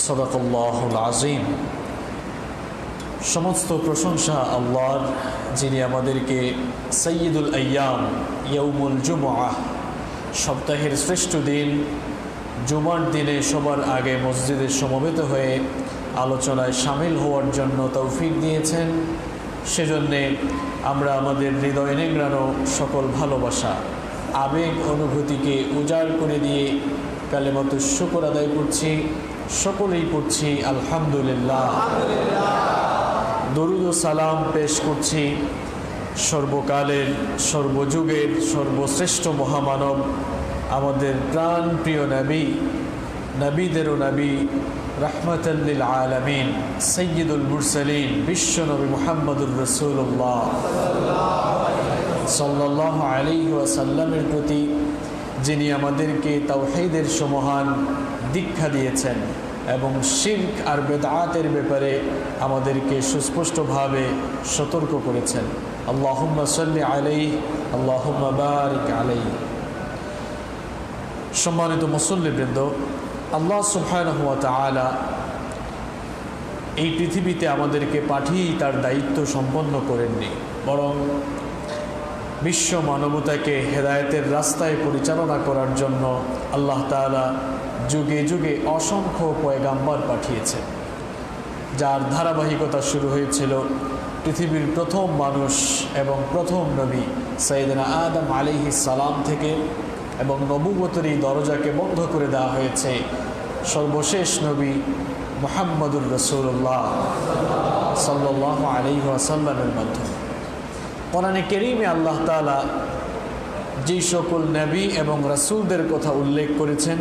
সদাকাল্লাহুল আযীম। সমস্ত প্রশংসা আল্লাহর, যিনি আমাদেরকে সাইয়্যিদুল আইয়াম ইয়াউমুল জুমআহ, সপ্তাহের শ্রেষ্ঠ দিন জুমার দিনে সবার আগে মসজিদে সমবেত হয়ে আলোচনায় শামিল হওয়ার জন্য তৌফিক দিয়েছেন। সেজন্যে আমরা আমাদের হৃদয় নিংড়ানো সকল ভালোবাসা, আবেগ, অনুভূতিকে উজাড় করে দিয়ে কালেমাতুশ শুকর আদায় করছি। সকলেই পড়ছি আলহামদুলিল্লাহ। দরুদ ও সালাম পেশ করছি সর্বকালের, সর্বযুগের সর্বশ্রেষ্ঠ মহামানব, আমাদের প্রাণ প্রিয় নবী, নবীদেরও নবী, রাহমাতাল লিল আলামিন, সাইয়্যিদুল মুরসালিন, বিশ্বনবী মুহাম্মদুর রাসূলুল্লাহ সাল্লাল্লাহু আলাইহি ওয়াসাল্লামের প্রতি, যিনি আমাদেরকে তাওহীদের সমহান দীক্ষা দিয়েছেন এবং শিরক আর বেদআতের ব্যাপারে আমাদেরকে সুস্পষ্টভাবে সতর্ক করেছেন। আল্লাহুম্মা সাল্লি আলাইহি, আল্লাহুম্মা বারিক আলাইহি। সম্মানিত মুসল্লিবৃন্দ, আল্লাহ সুবহানাহু ওয়া তাআলা এই পৃথিবীতে আমাদেরকে পাঠিয়েই তার দায়িত্ব সম্পন্ন করেননি, বরং বিশ্ব মানবতাকে হেদায়েতের রাস্তায় পরিচালনা করার জন্য আল্লাহ তাআলা যুগে যুগে অসংখ্য পয়গাম্বর পাঠিয়েছেন, যার ধারাবাহিকতা শুরু হয়েছিল পৃথিবীর প্রথম মানুষ এবং প্রথম নবী সাইয়েদনা আদম আলাইহিস সালাম থেকে, এবং নবুয়তের এই দরজাকে বন্ধ করে দেওয়া হয়েছে সর্বশেষ নবী মুহাম্মদুর রাসূলুল্লাহ সাল্লাল্লাহু আলাইহি ওয়াসাল্লামের মাধ্যমে। কোরআনে কারীমে আল্লাহ তাআলা যেই সকল নবী এবং রাসূলদের কথা উল্লেখ করেছেন,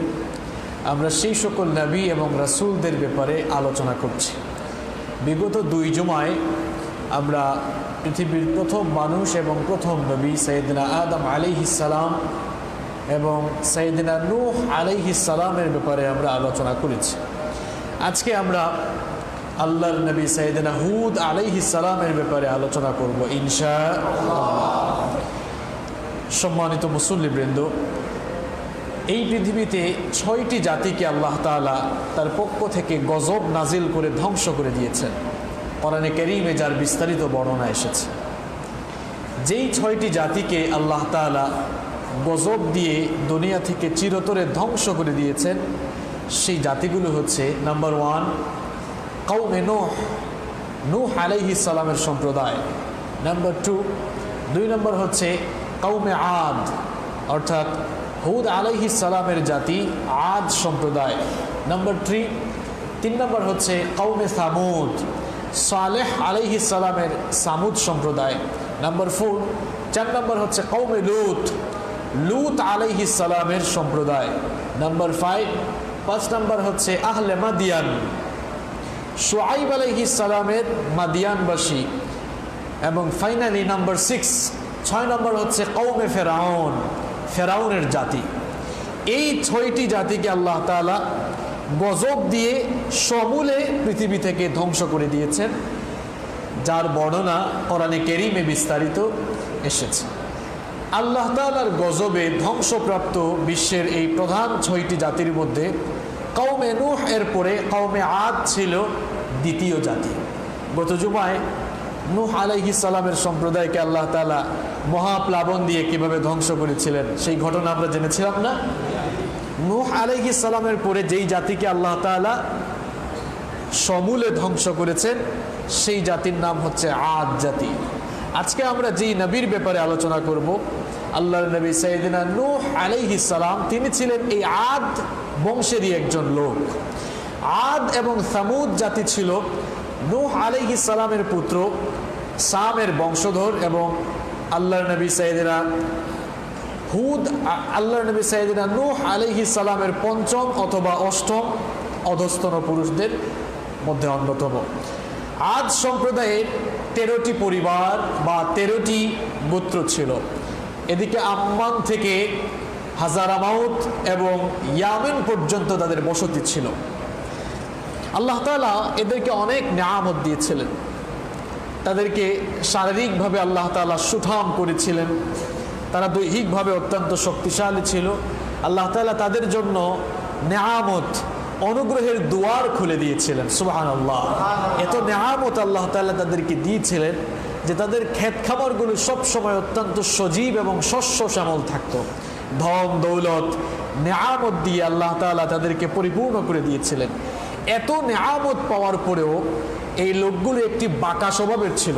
আমরা সেই সকল নবী এবং রাসূলদের ব্যাপারে আলোচনা করছি। বিগত 2 জুমায় আমরা পৃথিবীর প্রথম মানুষ এবং প্রথম নবী সাইয়েদনা আদম আলাইহিস সালাম এবং সাইয়েদনা নূহ আলাইহিস সালামের ব্যাপারে আমরা আলোচনা করেছি। আজকে আমরা আল্লাহর নবী সাইয়েদনা হুদ আলাইহিস সালামের ব্যাপারে আলোচনা করব ইনশাআল্লাহ। সম্মানিত মুসল্লিবৃন্দ, এই পৃথিবীতে 6টি জাতিকে আল্লাহ তাআলা তার পক্ষ থেকে গজব নাজিল করে ধ্বংস করে দিয়েছেন। কোরআনে কারীমে যার বিস্তারিত বর্ণনা এসেছে। যেই 6টি জাতিকে আল্লাহ তাআলা গজব দিয়ে দুনিয়া থেকে চিরতরে ধ্বংস করে দিয়েছেন, সেই জাতিগুলো হচ্ছে নাম্বার 1 কওমে নূহ আলাইহিস সালামের সম্প্রদায়। নাম্বার 2 নম্বর হচ্ছে কওমে আদ, অর্থাৎ হুদ আলাইহিস সালামের জাতি আদ সম্প্রদায়। নাম্বার 3 নম্বর হচ্ছে কওমে সামুদ, সালেহ আলাইহিস সালামের সামুদ সম্প্রদায়। নাম্বার 4 নম্বর হচ্ছে কওমে লূত আলাইহিস সালামের সম্প্রদায়। নাম্বার 5 নম্বর হচ্ছে আহলে মাদিয়ান, শুআইব আলাইহিস সালামের মাদিয়ানবাসী। এবং ফাইনালি নাম্বার 6 নম্বর হচ্ছে কওমে ফেরাউনের জাতি। এই 6টি জাতিকে আল্লাহ তাআলা গজব দিয়ে সমূলে পৃথিবী থেকে ধ্বংস করে দিয়েছেন, যার বর্ণনা কোরআনে কারীমে বিস্তারিত এসেছে। আল্লাহ তাআলার গজবে ধ্বংসপ্রাপ্ত বিশ্বের এই প্রধান 6টি জাতির মধ্যে কওমে নূহ এর পরে কওমে আদ ছিল দ্বিতীয় জাতি। গত জুমায় নূহ আলাইহিস সালামের সম্প্রদায়কে আল্লাহ তাআলা মহাপ্লাবন দিয়ে কিভাবে ধ্বংস করেছিলেন সেই ঘটনা আমরা জেনেছিলাম না? নূহ আলাইহিস সালামের পরে যেই জাতিকে আল্লাহ তাআলা সমূলে ধ্বংস করেছেন, সেই জাতির নাম হচ্ছে আদ জাতি। আজকে আমরা যেই নবীর ব্যাপারে আলোচনা করব, আল্লাহর নবী সাইয়েদনা নূহ আলাইহিস সালাম, তিনি ছিলেন এই আদ বংশেরই একজন লোক। আদ এবং সামুদ জাতি ছিল নূহ আলাইহিস সালামের পুত্র সামের বংশধর, এবং আল্লাহর নবী সাইয়েদনা নূহ আলাইহিস সালামের 5ম অথবা 8ম অধস্তন পুরুষদের মধ্যে অন্যতম। আদ সম্প্রদায়ের 13টি পরিবার বা 13টি গোত্র ছিল। এদিকে আম্মান থেকে হাজারামাউত এবং ইয়ামেন পর্যন্ত তাদের বসতি ছিল। আল্লাহ তাআলা এদেরকে অনেক নিয়ামত দিয়েছিলেন। তাদেরকে শারীরিকভাবে আল্লাহ তাআলা সুঠাম করেছিলেন, তারা দৈহিকভাবে অত্যন্ত শক্তিশালী ছিল। আল্লাহ তাআলা তাদের জন্য নিয়ামত অনুগ্রহের দুয়ার খুলে দিয়েছিলেন। সুবহানাল্লাহ। এত নেয়ামত আল্লাহ তাআলা তাদেরকে দিয়েছিলেন যে তাদের ক্ষেত খামারগুলো সবসময় অত্যন্ত সজীব এবং শস্য শ্যামল থাকতো। ধন দৌলত নেয়ামত দিয়ে আল্লাহ তাআলা তাদেরকে পরিপূর্ণ করে দিয়েছিলেন। এত নেয়ামত পাওয়ার পরেও এই লোকগুলো একটি বাঁকা স্বভাবের ছিল।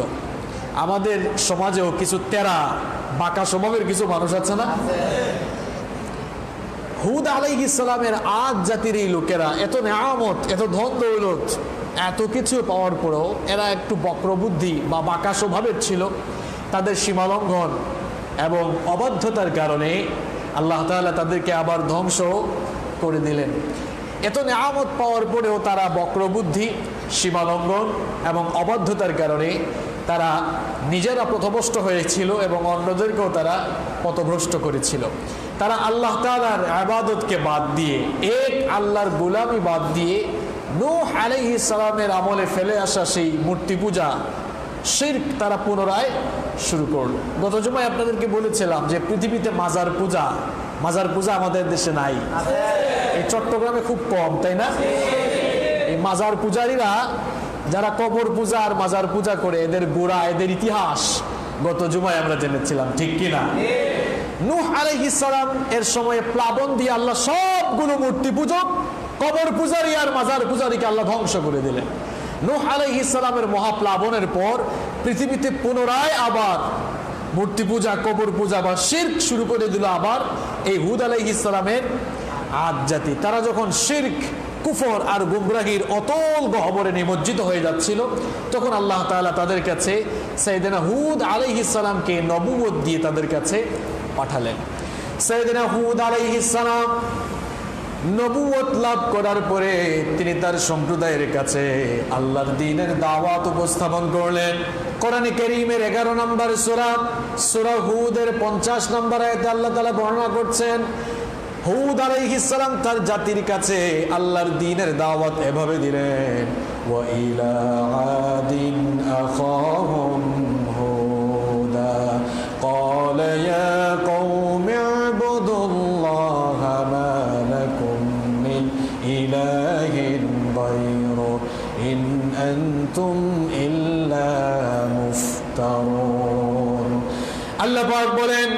আমাদের সমাজেও কিছু তেরা বাঁকা স্বভাবের কিছু মানুষ আছে না? হুদ আলাইহিস সালামের আদ জাতির এই লোকেরা এত নেয়ামত, এত ধন দৌলত, এত কিছু পাওয়ার পরেও এরা একটু বক্রবুদ্ধি বা বাঁকা স্বভাবের ছিল। তাদের সীমালঙ্ঘন এবং অবাধ্যতার কারণে আল্লাহ তাআলা তাদেরকে আবার ধ্বংস করে দিলেন। এত নেয়ামত পাওয়ার পরেও তারা বক্রবুদ্ধি, সীমালঙ্ঘন এবং অবাধ্যতার কারণে তারা নিজেরা পথভ্রষ্ট হয়েছিল এবং অন্যদেরকেও তারা পথভ্রষ্ট করেছিল। তারা আল্লাহ তাআলার ইবাদতকে বাদ দিয়ে, এক আল্লাহর গোলামি বাদ দিয়ে নূহ আলাইহিস সালামের আমলে ফেলে আসা সেই মূর্তি পূজা, শিরক তারা পুনরায় শুরু করল। গত জুমায় আপনাদেরকে বলেছিলাম যে পৃথিবীতে মাজার পূজা আমাদের দেশে নাই, এই চট্টগ্রামে খুব কম, তাই না? এই মাজার পূজারীরা যারা কবর পূজা আর মাজার পূজা করে, এদের গোড়া, এদের ইতিহাস গত জুমায় আমরা জেনেছিলাম, ঠিক কিনা? নূহ আলাইহিস সালাম এর সময়ে প্লাবন দিয়ে আল্লাহ সবগুলো মূর্তি পূজক, কবর পূজারী আর মাজার পূজারীকে আল্লাহ ধ্বংস করে দিলেন। নূহ আলাইহিস সালামের মহাপ্লাবনের পর পৃথিবীতে পুনরায় আবার মূর্তি পূজা, কবর পূজা বা শিরক শুরু করে দিল আবার এই হুদ আলাইহিস সালামের আদ জাতি। তারা যখন শিরক, কুফর আর গুমরাহির অতল গহ্বরে নিমজ্জিত হয়ে যাচ্ছিল, তখন আল্লাহ তাআলা তাদের কাছে সাইয়েদনা হুদ আলাইহিস সালামকে নবুয়ত দিয়ে তাদের কাছে পাঠালেন। সাইয়েদনা হুদ আলাইহিস সালাম নবুয়ত লাভ করার পরে তিনি তার সম্প্রদায়ের কাছে আল্লাহর দ্বীনের দাওয়াত উপস্থাপন করলেন। কোরআনে কারীমের 11 নম্বর সূরা হুদের 50 নম্বর আয়াতে আল্লাহ তাআলা বর্ণনা করছেন, হুদ আলাইহিস সালাম তার জাতির কাছে আল্লাহর দ্বীনের দাওয়াত এভাবে দিলেন, ওয়া ইলা আদিন আখাহুম হুদা ক্বালা ইয়া কওমি ইবুদুল্লাহা মা লাকুম মিন ইলাহিন গায়রু ইন আনতুম ইল্লা মুফতারুন। আল্লাহ পাক বলেন,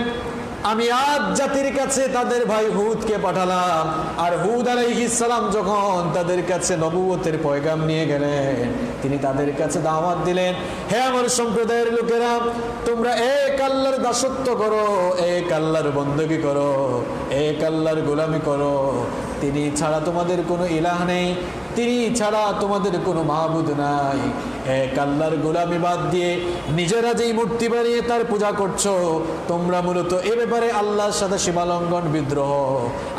আমি আদ জাতির কাছে তাদের ভাই হুদকে পাঠালাম, আর হুদ আলাইহিস সালাম যখন তাদের কাছে নবুয়তের পয়গাম নিয়ে গেলেন, তিনি তাদের কাছে দাওয়াত দিলেন, হে আমার সম্প্রদায়ের লোকেরা, তোমরা এক আল্লাহর দাসত্ব করো, এক আল্লাহর বندگی করো, এক আল্লাহর গোলামি করো। তিনি ছাড়া তোমাদের কোনো ইলাহ নেই, তিনি ছাড়া তোমাদের কোনো মাবুদ নাই। এক আল্লাহর গোলামি বাদ দিয়ে নিজেরা যেই মূর্তি বানিয়ে তার পূজা করছো, তোমরা মূলত এ ব্যাপারে আল্লাহর সাথে সীমালঙ্ঘন, বিদ্রোহ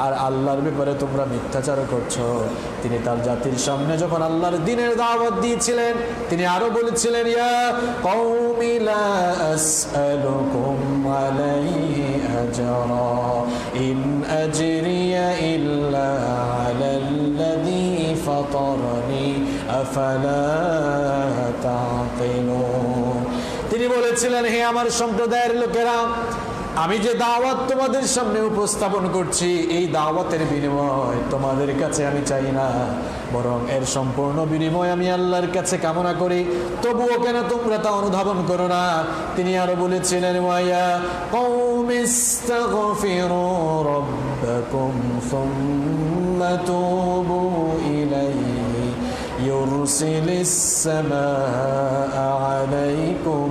আর আল্লাহর ব্যাপারে তোমরা মিথ্যাচার করছো। তিনি তার জাতির সামনে যখন আল্লাহর দ্বীনের দাওয়াত দিয়েছিলেন, তিনি আরো বলেছিলেন, ইয়া কওমি লা আসআলুকুম আলাইহি আজরা ইন আজরিয়া ইল্লা আলাল্লাযী ফাতারনি আফালা তাকিলুন। তিনি বলেছিলেন, হে আমার সম্প্রদায়ের লোকেরা, আমি যে দাওয়াত তোমাদের সামনে উপস্থাপন করছি, এই দাওয়াতের বিনিময় তোমাদের কাছে আমি চাই না, বরং এর সম্পূর্ণ বিনিময় আমি আল্লাহর কাছে কামনা করি। তবুও কেন তোমরা তা অনুধাবন করো না? তিনি আরো বলেছিলেন, ওয়া কওমিস্তাগফিরু রাব্বাকুম সুম্মা তুবু ইলাইহি ইউরসিলিস সামাআ আলাইকুম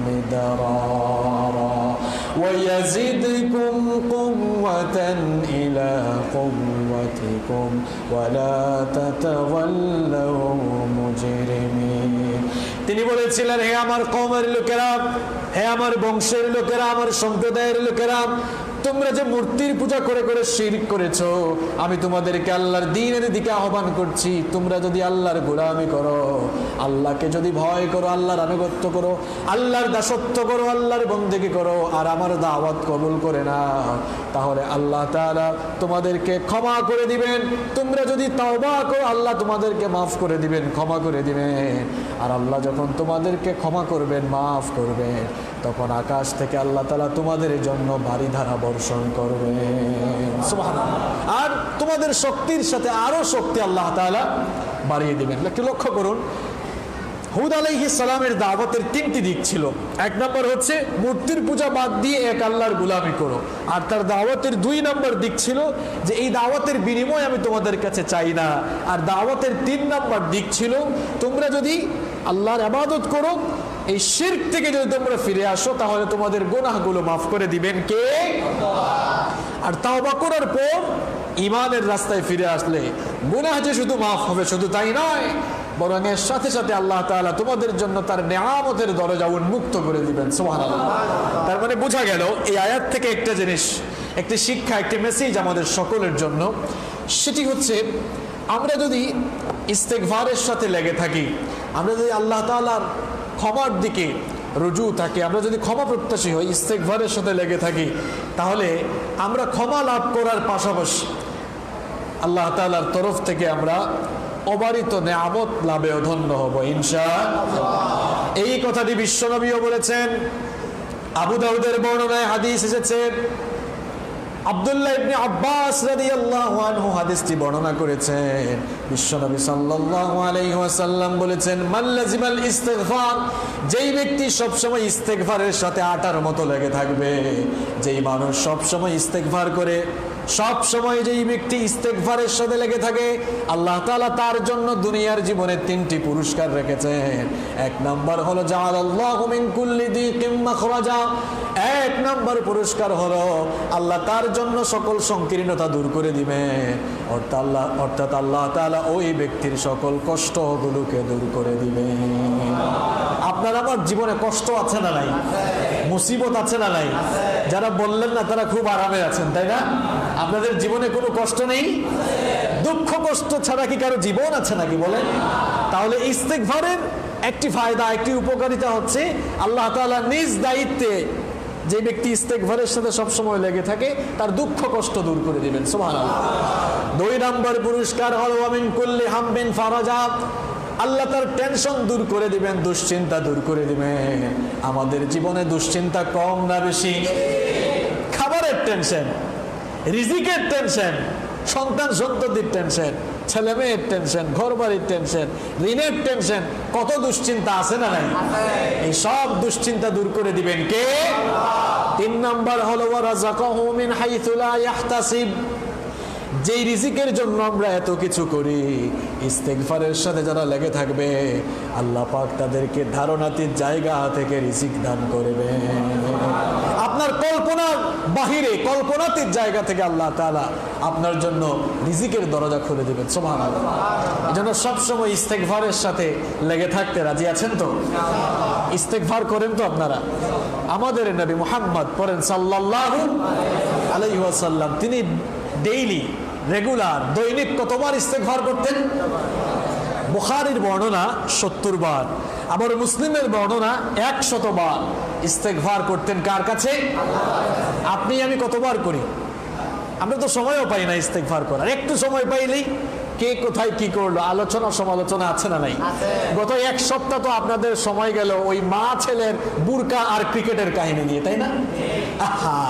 মিদরারা ويزدكم قوة إلى قوتكم ولا تتولوا مجرمين। তিনি বলেছিলেন, হে আমার কওমের লোকেরা, হে আমার বংশের লোকেরা, আমার সম্প্রদায়ের লোকেরা, তোমরা যে মূর্তির পূজা করে করে শিরক করেছো, আমি তোমাদেরকে আল্লাহর দ্বীনের দিকে আহ্বান করছি। তোমরা যদি আল্লাহর গোলামি করো, আল্লাহকে যদি ভয় করো, আল্লাহর আনুগত্য করো, আল্লাহর দাসত্ব করো, আল্লাহর বন্দেগী করো, আর আমার দাওয়াত কবুল করে না, তাহলে আল্লাহ তাআলা তোমাদেরকে ক্ষমা করে দিবেন। তোমরা যদি তওবা করো, আল্লাহ তোমাদেরকে মাফ করে দিবেন, ক্ষমা করে দিবেন। আর আল্লাহ যখন তোমাদেরকে ক্ষমা করবেন, মাফ করবেন, তখন আকাশ থেকে আল্লাহ তাআলা তোমাদের জন্য ভারী ধারা বর্ষণ করবেন, সুবহানাল্লাহ। আর তোমাদের শক্তির সাথে আরো শক্তি আল্লাহ তাআলা বাড়িয়ে দিবেন। একটু লক্ষ্য করুন, হুদ আলাইহিস সালামের দাওয়াতের তিনটি দিক ছিল। এক নম্বর হচ্ছে মূর্তির পূজা বাদ দিয়ে এক আল্লাহর গোলামি করো। আর তার দাওয়াতের 2 নম্বর দিক ছিল যে এই দাওয়াতের বিনিময় আমি তোমাদের কাছে চাই না। আর দাওয়াতের 3 নম্বর দিক ছিল তোমরা যদি আল্লাহর ইবাদত করো, এই শিরক থেকে যদি তোমরা ফিরে আসো তাহলে তোমাদের গুনাহগুলো মাফ করে দিবেন কে? আর তাওবা করার পর ঈমানের রাস্তায় ফিরে আসলে গুনাহ যে শুধু মাফ হবে শুধু তাই নয়, বরং এর সাথে সাথে আল্লাহ তাআলা তোমাদের জন্য তার নেয়ামতের দরজা উন্মুক্ত করে দিবেন, সুবহানাল্লাহ। তার মানে বোঝা গেল এই আয়াত থেকে একটা জিনিস, একটি শিক্ষা, একটি মেসেজ আমাদের সকলের জন্য। সেটি হচ্ছে আমরা যদি ইস্তেগফারের সাথে লেগে থাকি, আমরা যদি আল্লাহ তাআলার ক্ষমার দিকে রুজু থাকি, আমরা যদি ক্ষমা প্রত্যাশী হই, ইস্তেগফারের সাথে লেগে থাকি, তাহলে আমরা ক্ষমা লাভ করার পাশাপাশি আল্লাহ তাআলার তরফ থেকে আমরা অবারিত নেয়ামত লাভে ধন্য হব ইনশাআল্লাহ। এই কথাটি বিশ্বনবীও বলেছেন। আবু দাউদের বর্ণনায় হাদিস এসেছে, আব্দুল্লাহ ইবনে আব্বাস রাদিয়াল্লাহু আনহু হাদিসটি বর্ণনা করেছেন। বিশ্বনবী সাল্লাল্লাহু আলাইহি ওয়াসাল্লাম বলেছেন, মান লাজিমাল ইস্তিগফার, যেই ব্যক্তি সব সময় ইস্তেগফারের সাথে আটার মতো লেগে থাকবে, যেই মানুষ সব সময় ইস্তেগফার করে, সব সময় যেই ব্যক্তি ইস্তেগফারের সাথে লেগে থাকে, আল্লাহ তাআলা তার জন্য দুনিয়ার জীবনে 3টি পুরস্কার রেখেছেন। এক নাম্বার হলো জাআলাল্লাহু মিন কুল্লি দিকিম মাখরাজা, এক নাম্বার পুরস্কার হলো আল্লাহ তার জন্য সকল সংকীর্ণতা দূর করে দিবেন, অর্থাৎ আল্লাহ তাআলা ওই ব্যক্তির সকল কষ্টগুলোকে দূর করে দিবেন। আপনার আমার জীবনে কষ্ট আছে না নাই? মুসিবত আছে না নাই? যারা বললেন না তারা খুব আরামে আছেন, তাই না? আপনাদের জীবনে কোনো কষ্ট নেই? দুঃখ কষ্ট ছাড়া কি কারো জীবন আছে নাকি বলেন? তাহলে ইস্তেগফারের একটি ফায়দা, একটি উপকারিতা হচ্ছে আল্লাহ তাআলা নিজ দায়িত্বে যে ব্যক্তি ইস্তেগফারের সাথে সব সময় লেগে থাকে তার দুঃখ কষ্ট দূর করে দিবেন, সুবহানাল্লাহ। 2 নম্বর পুরস্কার হলো ওয়া মিন কুল্লি হামবিন ফারাজা, আল্লাহ তার টেনশন দূর করে দিবেন, দুশ্চিন্তা দূর করে দিবেন। আমাদের জীবনে দুশ্চিন্তা কম না বেশি? খাবারের টেনশন, রিজিকের টেনশন, সন্তান সন্ততির টেনশন, ছেলে মেয়ের টেনশন, ঘর বাড়ির টেনশন, ঋণের টেনশন, কত দুশ্চিন্তা আছে না নাই? এই সব দুশ্চিন্তা দূর করে দিবেন কে? 3 নম্বর হলো ওয়া রাযাকাহু মিন হাইথু লা ইয়াহতাসিব, যেই রিজিকের জন্য আমরা এত কিছু করি, ইস্তেগফারের সাথে যারা লেগে থাকবে আল্লাহ পাক তাদেরকে ধারণাতীত জায়গা থেকে রিজিক দান করবেন। আপনার কল্পনার বাহিরে, কল্পনাতীত জায়গা থেকে আল্লাহ তাআলা আপনার জন্য রিজিকের দরজা খুলে দেবেন, সুবহানাল্লাহ। এজন্য সবসময় ইস্তেগফারের সাথে লেগে থাকতে রাজি আছেন তো? ইস্তেগফার করেন তো আপনারা? আমাদের নবী মুহাম্মদ পড়েন সাল্লাল্লাহু আলাইহি ওয়াসাল্লাম, তিনি ডেইলি রেগুলার দৈনিক কতবার ইস্তেগফার করতেন? বুখারীর বর্ণনা 70 বার, আবার মুসলিমের বর্ণনা 100 বার ইস্তেগফার করতেন। কার কাছে? আপনি আমি কতবার করি? আমরা তো সময়ও পাই না ইস্তেগফার করার। একটু সময় পাইলেই কে কোথায় কি করলো আলোচনা সমালোচনা আছে না নাই? গত 1 সপ্তাহ তো আপনাদের সময় গেল ওই মা ছেলের বুরকা আর ক্রিকেটের কাহিনী নিয়ে, তাই না? আহা,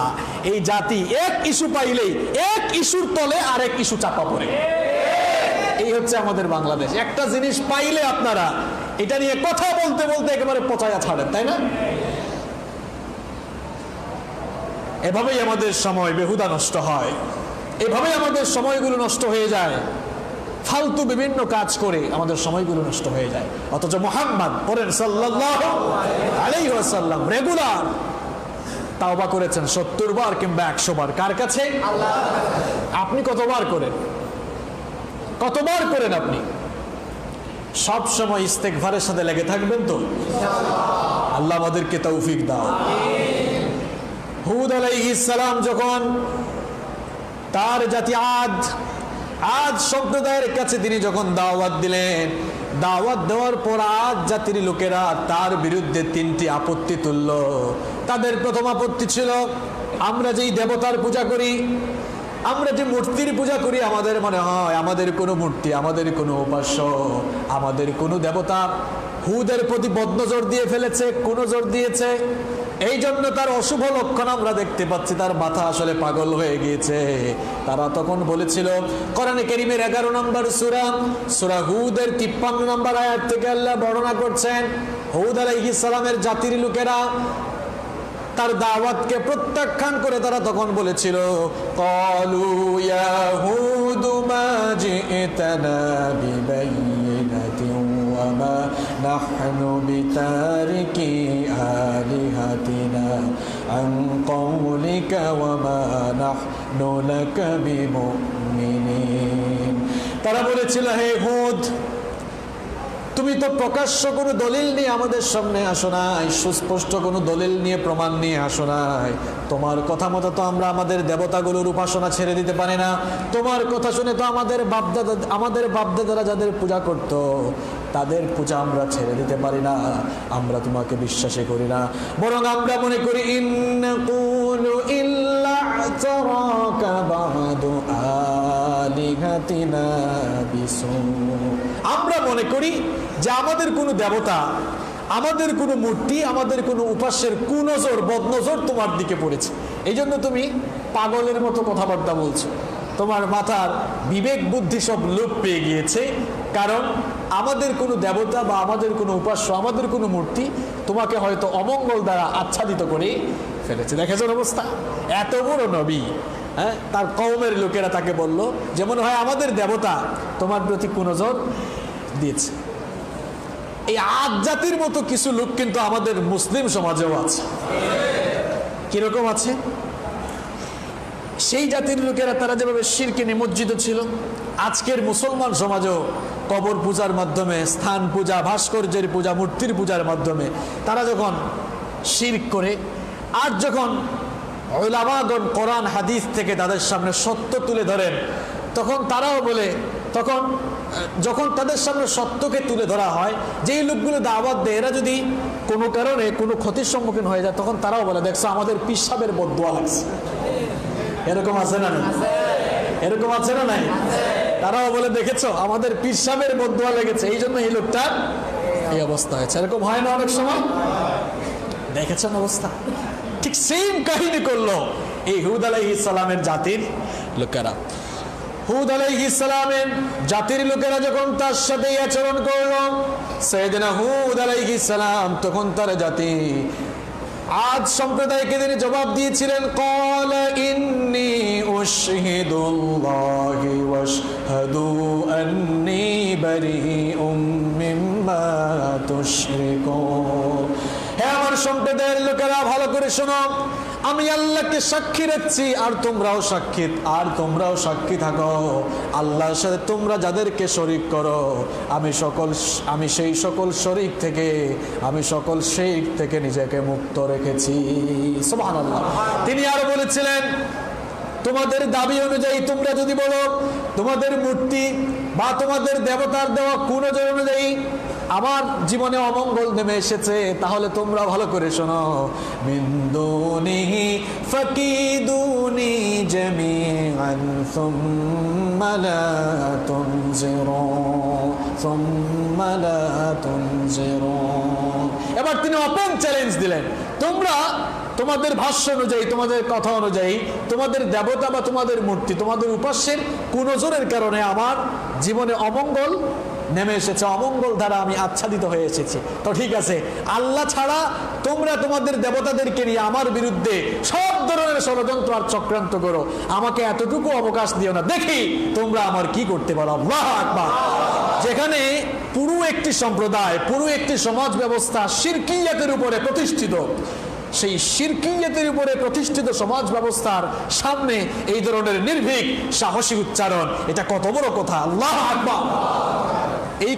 এই জাতি এক ইস্যু পাইলেই এক ইস্যুর তলে আরেক ইস্যু চাপা পড়ে। এই হচ্ছে আমাদের বাংলাদেশ। একটা জিনিস পাইলে আপনারা এটা নিয়ে কথা বলতে বলতে একেবারে পচায়া ছাড়েন, তাই না? এভাবেই আমাদের সময় বেহুদা নষ্ট হয়, এভাবেই আমাদের সময়গুলো নষ্ট হয়ে যায়, ফালতু বিভিন্ন কাজ করে আমাদের সময়গুলো নষ্ট হয়ে যায়। অথচ মুহাম্মদ পড়েন সাল্লাল্লাহু আলাইহি ওয়াসাল্লাম রেগুলার তাওবা করেছেন 70 বার কিংবা 100 বার। কার কাছে? আল্লাহ। আপনি কতবার করেন? কতবার করেন আপনি? সব সময় ইস্তেগফারের সাথে লেগে থাকবেন তো ইনশাআল্লাহ। আল্লাহ আমাদেরকে তৌফিক দাও। হুদ আলাইহিস সালাম যখন তার জাতি আদ সম্প্রদায়ের কাছে তিনি যখন দাওয়াত দিলেন, দাওয়াত দেওয়ার পর আদ জাতির লোকেরা তার বিরুদ্ধে 3টি আপত্তি তুলল। তাদের প্রথম আপত্তি ছিল, আমরা যেই দেবতার পূজা করি, আমরা যে মূর্তির পূজা করি, আমাদের মনে হয় আমাদের কোনো মূর্তি, আমাদের কোনো উপাস্য, আমাদের কোনো দেবতা হুদের প্রতি বদনজর দিয়ে ফেলেছে, কুনজর দিয়েছে। এই জন্য তার অশুভ লক্ষণ আমরা দেখতে পাচ্ছি, তার মাথা আসলে পাগল হয়ে গিয়েছে। তারা তখন বলেছিল, কোরআনে কারীমের 11 নম্বর সূরা হুদের 53 নম্বর আয়াত থেকে আল্লাহ বর্ণনা করছেন, হুদ আলাইহিস সালামের জাতির লোকেরা তার দাওয়াতকে প্রত্যাখ্যান করে তারা তখন বলেছিল, ক্বালু ইয়া হুদ মা জি'তানা বিবাইয়িনাতিন ওয়া মা নাহনু বিতারিকি আলিহাতিনা আন কওলিকা ওয়া মা নাহনু লাকা বিমুমিনিন। তারা বলেছিল, হে হুদ, তুমি তো প্রকাশ্য কোনো দলিল নিয়ে আমাদের সামনে আসো নাই, সুস্পষ্ট কোনো দলিল নিয়ে প্রমাণ নিয়ে আসো নাই। তোমার কথা মতো তো আমরা আমাদের দেবতাগুলোর উপাসনা ছেড়ে দিতে পারি না। তোমার কথা শুনে তো আমাদের বাপদাদারা যাদের পূজা করত তাদের পূজা আমরা ছেড়ে দিতে পারি না। আমরা তোমাকে বিশ্বাসই করি না, বরং আমরা মনে করি ইন্নাকুলু ইল্লা তারাকা বাদু আলিহাতিনা বিসু। আমরা মনে করি যে আমাদের কোনো দেবতা, আমাদের কোনো মূর্তি, আমাদের কোনো উপাস্যের কুনজর বদনজর তোমার দিকে পড়েছে, এই জন্য তুমি পাগলের মতো কথাবার্তা বলছো। তোমার মাথার বিবেক বুদ্ধি সব লোপ পেয়ে গিয়েছে, কারণ আমাদের কোনো দেবতা বা আমাদের কোনো উপাস্য, আমাদের কোনো মূর্তি তোমাকে হয়তো অমঙ্গল দ্বারা আচ্ছাদিত করে ফেলেছে। দেখেছেন অবস্থা? এত বড় নবী, হ্যাঁ, তার কওমের লোকেরা তাকে বলল যে মনে হয় আমাদের দেবতা তোমার প্রতি কুনজর দিয়েছে। এই আদ জাতির মতো কিছু লোক কিন্তু আমাদের মুসলিম সমাজেও আছে। কিরকম আছে? সেই জাতির লোকেরা তারা যেভাবে শিরকে নিমজ্জিত ছিল, আজকের মুসলমান সমাজেও কবর পূজার মাধ্যমে, স্থান পূজা, ভাস্কর্যের পূজা, মূর্তির পূজার মাধ্যমে তারা যখন শিরক করে, আর যখন উলামাগণ কোরআন হাদিস থেকে তাদের সামনে সত্য তুলে ধরেন, তখন তারাও বলে, যখন তাদের সামনে সত্যকে তুলে ধরা হয়, যেই লোকগুলো দাওয়াত দেয় এরা যদি কোনো কারণে কোনো ক্ষতির সম্মুখীন হয়ে যায়, তখন তারাও বলে, দেখছো আমাদের পীর সাহেবের বদদোয়া লাগছে। এরকম আছে না? এরকম আছে না নাই? তারাও বলে, দেখেছো আমাদের পীর সাহেবের বদদোয়া লেগেছে, এই জন্য এই লোকটার এই অবস্থা হয়েছে। এরকম হয় না অনেক সময়? দেখেছেন অবস্থা? ঠিক সেম কাহিনী করলো এই হুদ আলাইহিস সালামের জাতির লোকেরা। হুদ আলাইহিস সালামের জাতির লোকেরা যখন তার সাথে আচরণ করলো, সাইয়েদনা হুদ আলাইহিস সালাম তখন তার জাতি আদ সম্প্রদায়কে তিনি জবাব দিয়েছিলেন, ক্বালা ইন্নী উশহিদুল্লাহি ওয়াশহাদু আন্নী বারীউম মিম্মা তুশরিকুন। হে আমার সম্প্রদায়ের লোকেরা, ভালো করে শোনো, আমি আল্লাহকে সাক্ষী রাখছি, আর তোমরাও সাক্ষী থাকো। আল্লাহর সাথে তোমরা যাদেরকে শরীক করো, আমি সেই সকল শরীক থেকে নিজেকে মুক্ত রেখেছি। সুবহানাল্লাহ। তিনি আরো বলেছিলেন, তোমাদের দাবি অনুযায়ী তোমরা যদি বলো তোমাদের মূর্তি বা তোমাদের দেবতার দেওয়া কুনজর অনুযায়ী আমার জীবনে অমঙ্গল নেমে এসেছে, তাহলে তোমরা ভালো করে শোনো, মিন দুনিহি ফাকিদুনি জামিআন সুম্মা লা তুনজিরুন। এবার তিনি ওপেন চ্যালেঞ্জ দিলেন, তোমরা তোমাদের ভাষ্য অনুযায়ী, তোমাদের কথা অনুযায়ী, তোমাদের দেবতা বা তোমাদের মূর্তি, তোমাদের উপাস্যের কুনজরের কারণে আমার জীবনে অমঙ্গল নেমে এসেছে, অমঙ্গল দ্বারা আমি আচ্ছাদিত হয়ে এসেছি। তো ঠিক আছে, আল্লাহ ছাড়া তোমরা তোমাদের দেবতাদেরকে নিয়ে আমার বিরুদ্ধে সব ধরনের ষড়যন্ত্র আর চক্রান্ত করো, আমাকে এতটুকু অবকাশ দিও না, দেখি তোমরা আমার কি করতে পারো। আল্লাহু আকবার। যেখানে পুরো একটি সম্প্রদায়, পুরো একটি সমাজ ব্যবস্থা শিরকিয়াতের উপরে প্রতিষ্ঠিত, সেই শিরকিয়াতের উপরে প্রতিষ্ঠিত সমাজ ব্যবস্থার সামনে এই ধরনের নির্ভীক সাহসী উচ্চারণ, এটা কত বড় কথা। আল্লাহু আকবার। এই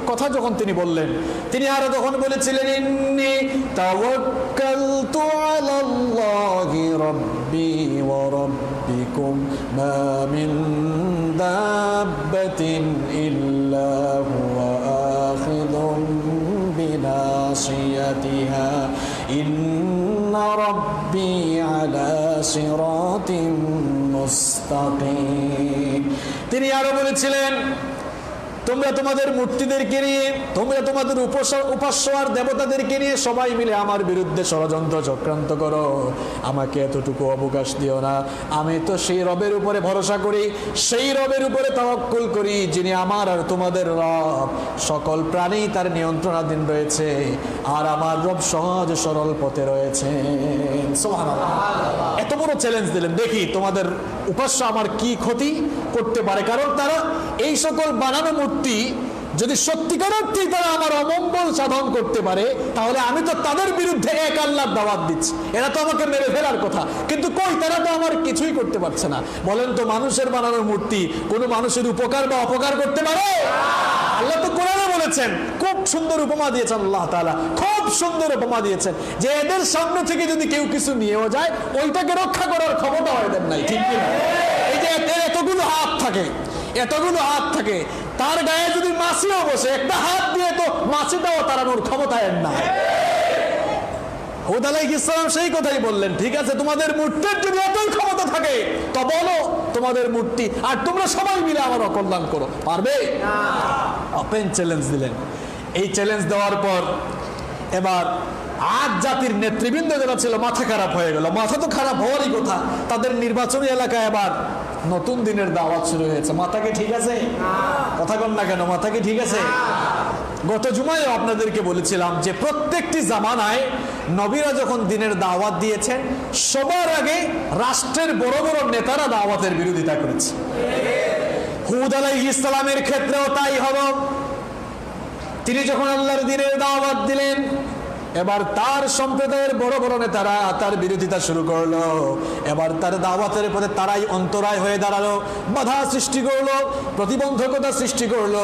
কথা যখন তিনি বললেন, তিনি আরো তখন বলেছিলেন, ইন্নী তাওয়াক্কালতু আলাল্লাহি রাব্বি ওয়া রাব্বিকুম মা মিন দাব্বাতিন ইল্লা হুয়া আখিযুম বিনাসিয়াতিহা ইন্না রাব্বি আলা সিরাতিন মুস্তাকিম। তিনি আরো বলেছিলেন, তোমরা তোমাদের মূর্তিদেরকে নিয়ে, তোমরা তোমাদের উপাস্য আর দেবতাদেরকে নিয়ে সবাই মিলে আমার বিরুদ্ধে ষড়যন্ত্র চক্রান্ত করো। আমাকে এতটুকু অবকাশ দিও না। আমি তো সেই রবের উপরে ভরসা করি, সেই রবের উপরে তাওয়াক্কুল করি যিনি আমার আর তোমাদের রব। সকল প্রাণী তার নিয়ন্ত্রণাধীন রয়েছে, আর আমার রব সহজ সরল পথে রয়েছে। সুবহানাল্লাহ। এত বড় চ্যালেঞ্জ দিলেন, দেখি তোমাদের উপাস্য আমার কি ক্ষতি করতে পারে। কারণ তারা এই সকল বানানো মূর্তি যদি সত্যিকার অর্থেই তারা আমার অমঙ্গল সাধন করতে পারে, তাহলে আমি তো তাদের বিরুদ্ধে এক আল্লাহর দাওয়াত দিচ্ছি। এরা তো আমাকে মেরে ফেলার কথা, কিন্তু কই, তারা তো আমার কিছুই করতে পারছে না। বলেন তো, মানুষের বানানো মূর্তি কোনো মানুষের উপকার বা অপকার করতে পারে? আল্লাহ তো কোরআনে বলেছেন, খুব সুন্দর উপমা দিয়েছেন আল্লাহ তাআলা, খুব সুন্দর উপমা দিয়েছেন যে এদের সামনে থেকে যদি কেউ কিছু নিয়েও যায়, ওইটাকে রক্ষা করার ক্ষমতা এদের নাই। ঠিক কিনা? এই যে এদের এতগুলো হাত থাকে, এতগুলো হাত থাকে, তার গায়ে যদি মাছিও বসে, একটা হাত দিয়ে তো মাছিটাও তাড়ানোর ক্ষমতা এর না। হুদ আলাইহিস সালাম সেই কথাই বললেন, ঠিক আছে, তোমাদের মূর্তির যদি এতই ক্ষমতা থাকে তো বলো তোমাদের মূর্তি, আর তোমরা সবাই মিলে আমার অকল্যাণ করো। পারবে? ওপেন চ্যালেঞ্জ দিলেন। এই চ্যালেঞ্জ দেওয়ার পর এবার আজ জাতির নেতৃবৃন্দ যারা ছিল মাথা খারাপ হয়ে গেল। মাথা তো খারাপ হওয়ারই কথা, তাদের নির্বাচনী এলাকায় এবার নতুন দিনের দাওয়াত শুরু হয়েছে। মাথা কি ঠিক আছে? কথা বল না কেন, মাথা কি ঠিক আছে? গত জুমায় আপনাদেরকে বলেছিলাম যে প্রত্যেকটি জামানায় নবীরা যখন দিনের দাওয়াত দিয়েছেন, সবার আগে রাষ্ট্রের বড় বড় নেতারা দাওয়াতের বিরোধিতা করেছে। হুদ আলাইহিস সালামের ক্ষেত্রেও তাই হলো। তিনি যখন আল্লাহর দিনের দাওয়াত দিলেন, এবার তার সম্প্রদায়ের বড় বড় নেতারা তার বিরোধিতা শুরু করলো। এবার তার দাওয়াতের পথে তারাই অন্তরায় হয়ে দাঁড়ালো, বাধা সৃষ্টি করলো, প্রতিবন্ধকতা সৃষ্টি করলো।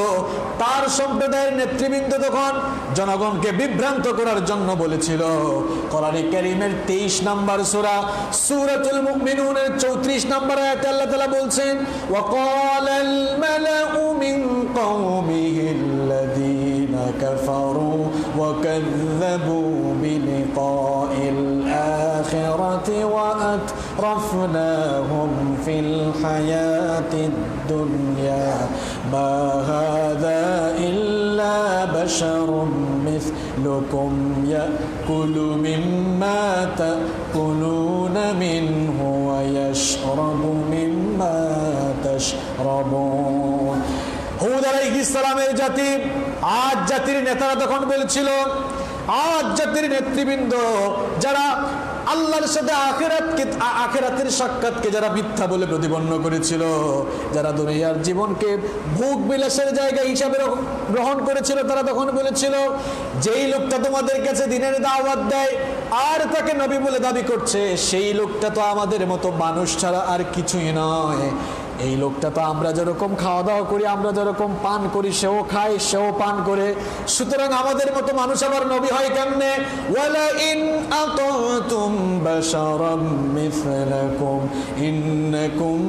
তার সম্প্রদায়ের নেতৃবৃন্দ তখন জনগণকে বিভ্রান্ত করার জন্য বলেছিল। কোরআনে কারীমের 23 নম্বর সূরা সূরাতুল মুমিনুনের 34 নম্বর আয়াতে আল্লাহ তাআলা বলছেন, ওয়াকালাল মালাউ মিন কওমিহিল্লাযীনা কাফারু ওয়া কাযযাবু بلقاء الآخرة وأترفناهم في الحياة الدنيا ما هذا إلا بشر مثلكم يأكل مما تأكلون منه ويشرب مما تشربون। হুদ আলাইহিস সালামের জাতি, আজ জাতির নেতারা তখন বলেছিল, আজ জাতির নেতৃবৃন্দ যারা আল্লাহর সাথে আখিরাতের সাক্ষাৎকে যারা মিথ্যা বলে প্রতিপন্ন করেছিল, যারা দুনিয়ার জীবনকে ভোগ বিলাসের জায়গা হিসাবে গ্রহণ করেছিল, তারা তখন বলেছিল, যেই লোকটা তোমাদের কাছে দিনের দাওয়াত দেয় আর তাকে নবী বলে দাবি করছে, সেই লোকটা তো আমাদের মতো মানুষ ছাড়া আর কিছুই নয়। এই লোকটা তো আমরা যেরকম খাওয়া দাওয়া করি, আমরা যেরকম পান করি, সেও খায়, সেও পান করে, সুতরাং আমাদের মতো মানুষ আবার নবী হয় কেমনে? ওয়ালা ইন আতাতুম বাশারাম মিসলাকুম ইন্নাকুম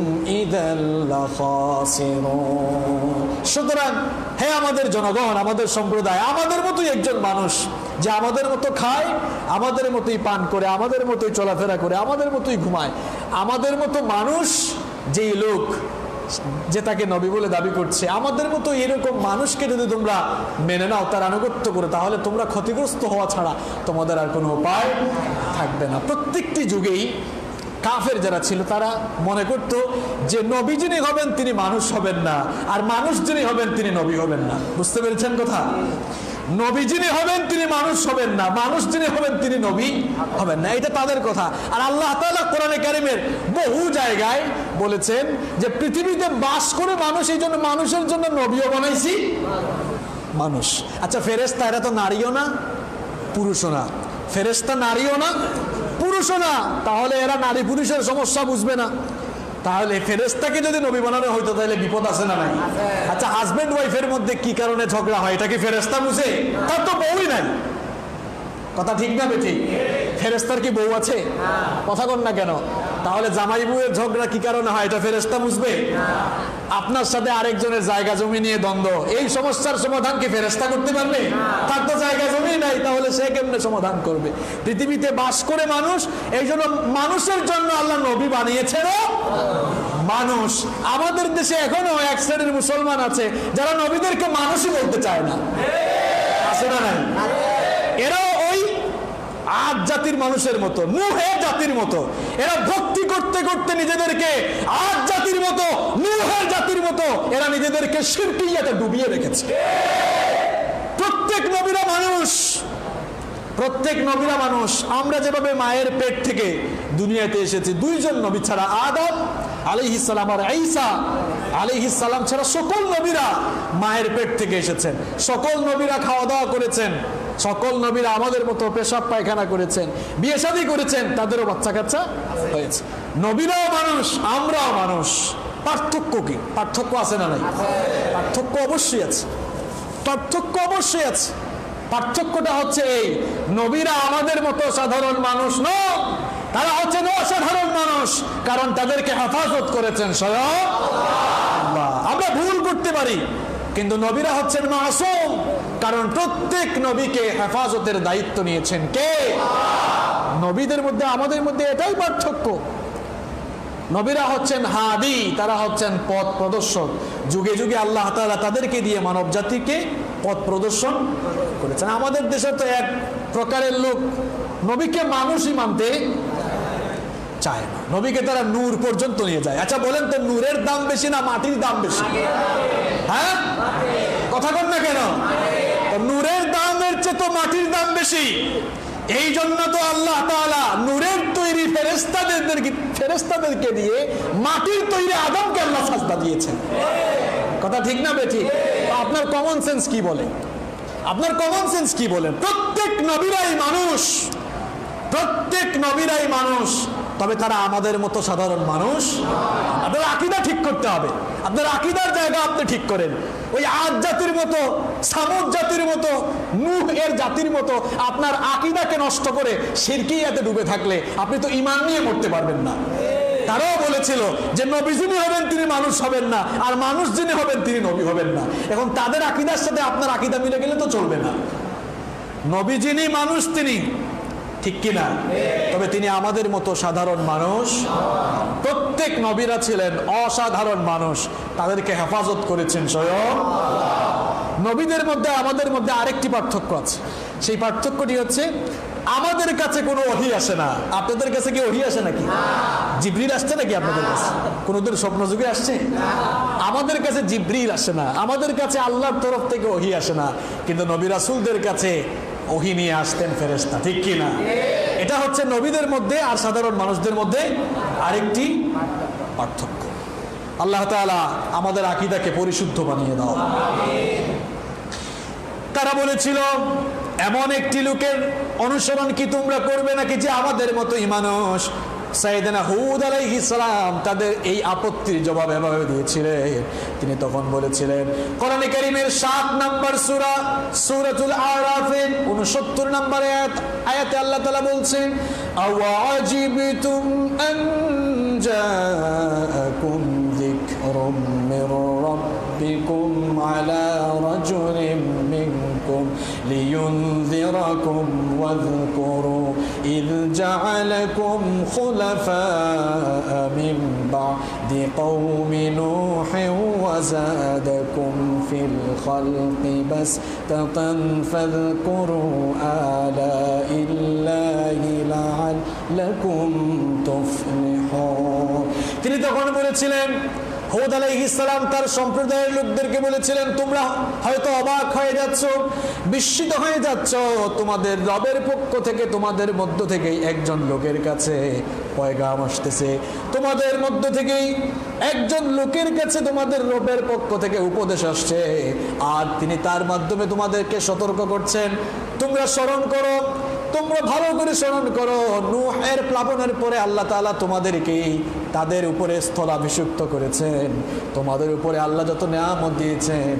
ইদাল লাখাসিরুন। সুতরাং হে আমাদের জনগণ, আমাদের সম্প্রদায়, আমাদের মতোই একজন মানুষ, যে আমাদের মতো খায়, আমাদের মতোই পান করে, আমাদের মতোই চলাফেরা করে, আমাদের মতোই ঘুমায়, আমাদের মতো মানুষ যেই লোক যে তাকে নবী বলে দাবি করছে, আমাদের মতো এরকম মানুষকে যদি তোমরা মেনে নাও, তার আনুগত্য করে, তাহলে তোমরা ক্ষতিগ্রস্ত হওয়া ছাড়া তোমাদের আর কোনো উপায় থাকবে না। প্রত্যেকটি যুগেই কাফের যারা ছিল তারা মনে করত যে নবী যিনি হবেন তিনি মানুষ হবেন না, আর মানুষ যিনি হবেন তিনি নবী হবেন না। বুঝতে পেরেছেন কথা? নবী যিনি হবেন তিনি মানুষ হবেন না, মানুষ যিনি হবেন তিনি নবী হবেন না, এটা তাদের কথা। আর আল্লাহ তাআলা কোরআনে কারীমের বহু জায়গায় বলেছেন যে পৃথিবীতে বাস করে মানুষ, এই জন্য মানুষের জন্য নবীও বানাইছি মানুষ। আচ্ছা, ফেরেশতা এরা তো নারীও না পুরুষও না, ফেরেশতা নারীও না পুরুষও না, তাহলে এরা নারী পুরুষের সমস্যা বুঝবে না। তাহলে ফেরেশতাকে যদি নবী বানানো হইতো তাহলে বিপদ আছে না নাই? আচ্ছা, হাজবেন্ড ওয়াইফের মধ্যে কি কারণে ঝগড়া হয়, এটা কি ফেরেশতা বুঝে? তার তো বউই নাই। কথা ঠিক না বেঠিক? ফেরেশতার কি বউ আছে? কথা বল না কেন? তাহলে জামাই বউয়ের ঝগড়া কি কারণে হয়, এটা ফেরেশতা বুঝবে? আপনার সাথে আরেকজনের জায়গা জমি নিয়ে দ্বন্দ্ব, এই সমস্যার সমাধান কি ফেরেশতা করতে পারবে? তার তো জায়গা জমি নাই, তাহলে সে কেমনে সমাধান করবে? পৃথিবীতে বাস করে মানুষ, এই জন্য মানুষের জন্য আল্লাহ নবী বানিয়েছেন। মানুষ। আমাদের দেশে এখনো এক শ্রেণীর মুসলমান আছে যারা নবীদেরকে মানুষই বলতে চায় না, আছে না নাই? এরা ওই আদ জাতির মানুষের মতো, নূহের জাতির মতো। এরা ভক্তি করতে করতে নিজেদেরকে আদ জাতির মতো, নূহের জাতির মতো এরা নিজেদেরকে শিরকিয়াতে ডুবিয়ে রেখেছে। প্রত্যেক নবীরা মানুষ, প্রত্যেক নবীরা মানুষ। আমরা যেভাবে মায়ের পেট থেকে দুনিয়াতে এসেছি, দুইজন নবী ছাড়া, আদম আলাইহিস সালাম আর ঈসা আলাইহিস সালাম ছাড়া সকল নবীরা মায়ের পেট থেকে এসেছেন। সকল নবীরা খাওয়া দাওয়া করেছেন, সকল নবীরা আমাদের মতো পেশাব পায়খানা করেছেন, বিয়ে শাদী করেছেন, তাদেরও বাচ্চা কাচ্চা হয়েছে। নবীরাও মানুষ, আমরাও মানুষ। পার্থক্য কি? পার্থক্য আছে না নাই? পার্থক্য অবশ্যই আছে, পার্থক্য অবশ্যই আছে। পার্থক্যটা হচ্ছে এই, নবীরা আমাদের মতো সাধারণ মানুষ নয়, তারা হচ্ছেন অসাধারণ মানুষ, কারণ তাদেরকে হেফাজত করেছেন স্বয়ং আল্লাহ। আমরা ভুল করতে পারি, কিন্তু নবীরা হচ্ছেন মাসুম, কারণ প্রত্যেক নবীকে হেফাজতের দায়িত্ব নিয়েছেন কে? নবীদের মধ্যে আমাদের মধ্যে এটাই পার্থক্য। নবীরা হচ্ছেন হাদি, তারা হচ্ছেন পথ প্রদর্শক। যুগে যুগে আল্লাহ তাআলা তাদেরকে দিয়ে মানব জাতিকে পথ প্রদর্শন করেছেন। আমাদের দেশে তো এক প্রকারের লোক নবীকে মানুষই মানতে চায় না, নবীকে তারা নূর পর্যন্ত নিয়ে যায়। আচ্ছা বলেন তো, নূরের দাম বেশি না মাটির দাম বেশি? হ্যাঁ, কথা বল না কেন? নূরের দামের চেয়ে তো মাটির দাম বেশি। এই জন্য তো আল্লাহ তাআলা নূরের তৈরি ফেরেশতাদেরকে দিয়ে মাটির তৈরি আদমকে আল্লাহ সাজদা দিয়েছেন। কথা ঠিক না বেঠিক? আপনার কমন সেন্স কি বলে? আপনার কমন সেন্স কি বলেন? প্রত্যেক নবীরাই মানুষ, প্রত্যেক নবীরাই মানুষ, তবে তারা আমাদের মতো সাধারণ মানুষ। আপনার আকীদা ঠিক করতে হবে, আপনার আকীদার জায়গা আপনি ঠিক করেন। ওই আদ জাতির মতো, সামুদ জাতির মতো, নূহ এর জাতির মতো আপনার আকীদাকে নষ্ট করে শিরকিয়াতে ডুবে থাকলে আপনি তো ঈমান নিয়ে মরতে পারবেন না। তারাও বলেছিল যে নবী যিনি হবেন তিনি মানুষ হবেন না, আর মানুষ যিনি হবেন তিনি নবী হবেন না। এখন তাদের আকীদার সাথে আপনার আকীদা মিলে গেলে তো চলবে না। নবী যিনি মানুষ তিনি, ঠিক কিনা? তবে তিনি আমাদের মতো সাধারণ মানুষ। প্রত্যেক নবীরা ছিলেন অসাধারণ মানুষ, তাদেরকে হেফাজত করেছেন স্বয়ং। নবীদের মধ্যে আমাদের মধ্যে আরেকটি পার্থক্য আছে। সেই পার্থক্যটি হচ্ছে, আমাদের কাছে কোনো ওহী আসে না। আপনাদের কাছে কি ওহী আসে নাকি? জিবরিল আসছে নাকি আপনাদের কাছে? কোনদিন স্বপ্ন যুগে আসছে? আমাদের কাছে জিবরিল আসে না, আমাদের কাছে আল্লাহর তরফ থেকে ওহী আসে না, কিন্তু নবী রাসূলদের কাছে ওহী নিয়ে আসতেন ফেরেশতা, ঠিক কি না? এটা হচ্ছে নবীদের মধ্যে আর সাধারণ মানুষদের মধ্যে আরেকটি পার্থক্য। আল্লাহ তাআলা আমাদের আকীদাকে পরিশুদ্ধ বানিয়ে দাও। তারা বলেছিল, এমন একটি লোকের অনুসরণ কি তোমরা করবে নাকি যে আমাদের মতোই মানুষ? সাইয়েদনা হুদ আলাইহিস সালাম তাদের এই আপত্তির জবাব এভাবে দিয়েছিলেন। তিনি তখন বলেছিলেন, কোরআনে কারীমের 7 নম্বর সূরা, সূরাতুল আরাফের 69 নম্বর আয়াতে আল্লাহ তাআলা বলছেন, আওয়াজিবতুম আন জাআকুম যিকরুম মির রাব্বিকুম আলা রাজুলিম মিনকুম লিয়ুনযিরাকুম ওয়াযকুরু ইয জাআলাকুম خلفاء من بعد قوم نوح وزادكم في الخلق بسطة فاذكروا آلاء الله لعلكم تفلحون। তিনি তখন বলেছিলেন, হুদ আলাইহিস সালাম তার সম্প্রদায়ের লোকদেরকে বলেছিলেন, তোমরা হয়তো অবাক হয়ে যাচ্ছ, বিস্মিত হয়ে যাচ্ছ, তোমাদের রবের পক্ষ থেকে, তোমাদের মধ্য থেকেই একজন লোকের কাছে পয়গাম আসতেছে, তোমাদের মধ্য থেকেই একজন লোকের কাছে তোমাদের রবের পক্ষ থেকে উপদেশ আসছে, আর তিনি তার মাধ্যমে তোমাদেরকে সতর্ক করছেন। তোমরা স্মরণ করো, তোমরা ভালো করে স্মরণ করো, নূহের প্লাবনের পরে আল্লাহ তাআলা তোমাদেরকে তাদের উপরে স্থলাভিষিক্ত করেছেন। তোমাদের উপরে আল্লাহ যত নিয়ামত দিয়েছেন,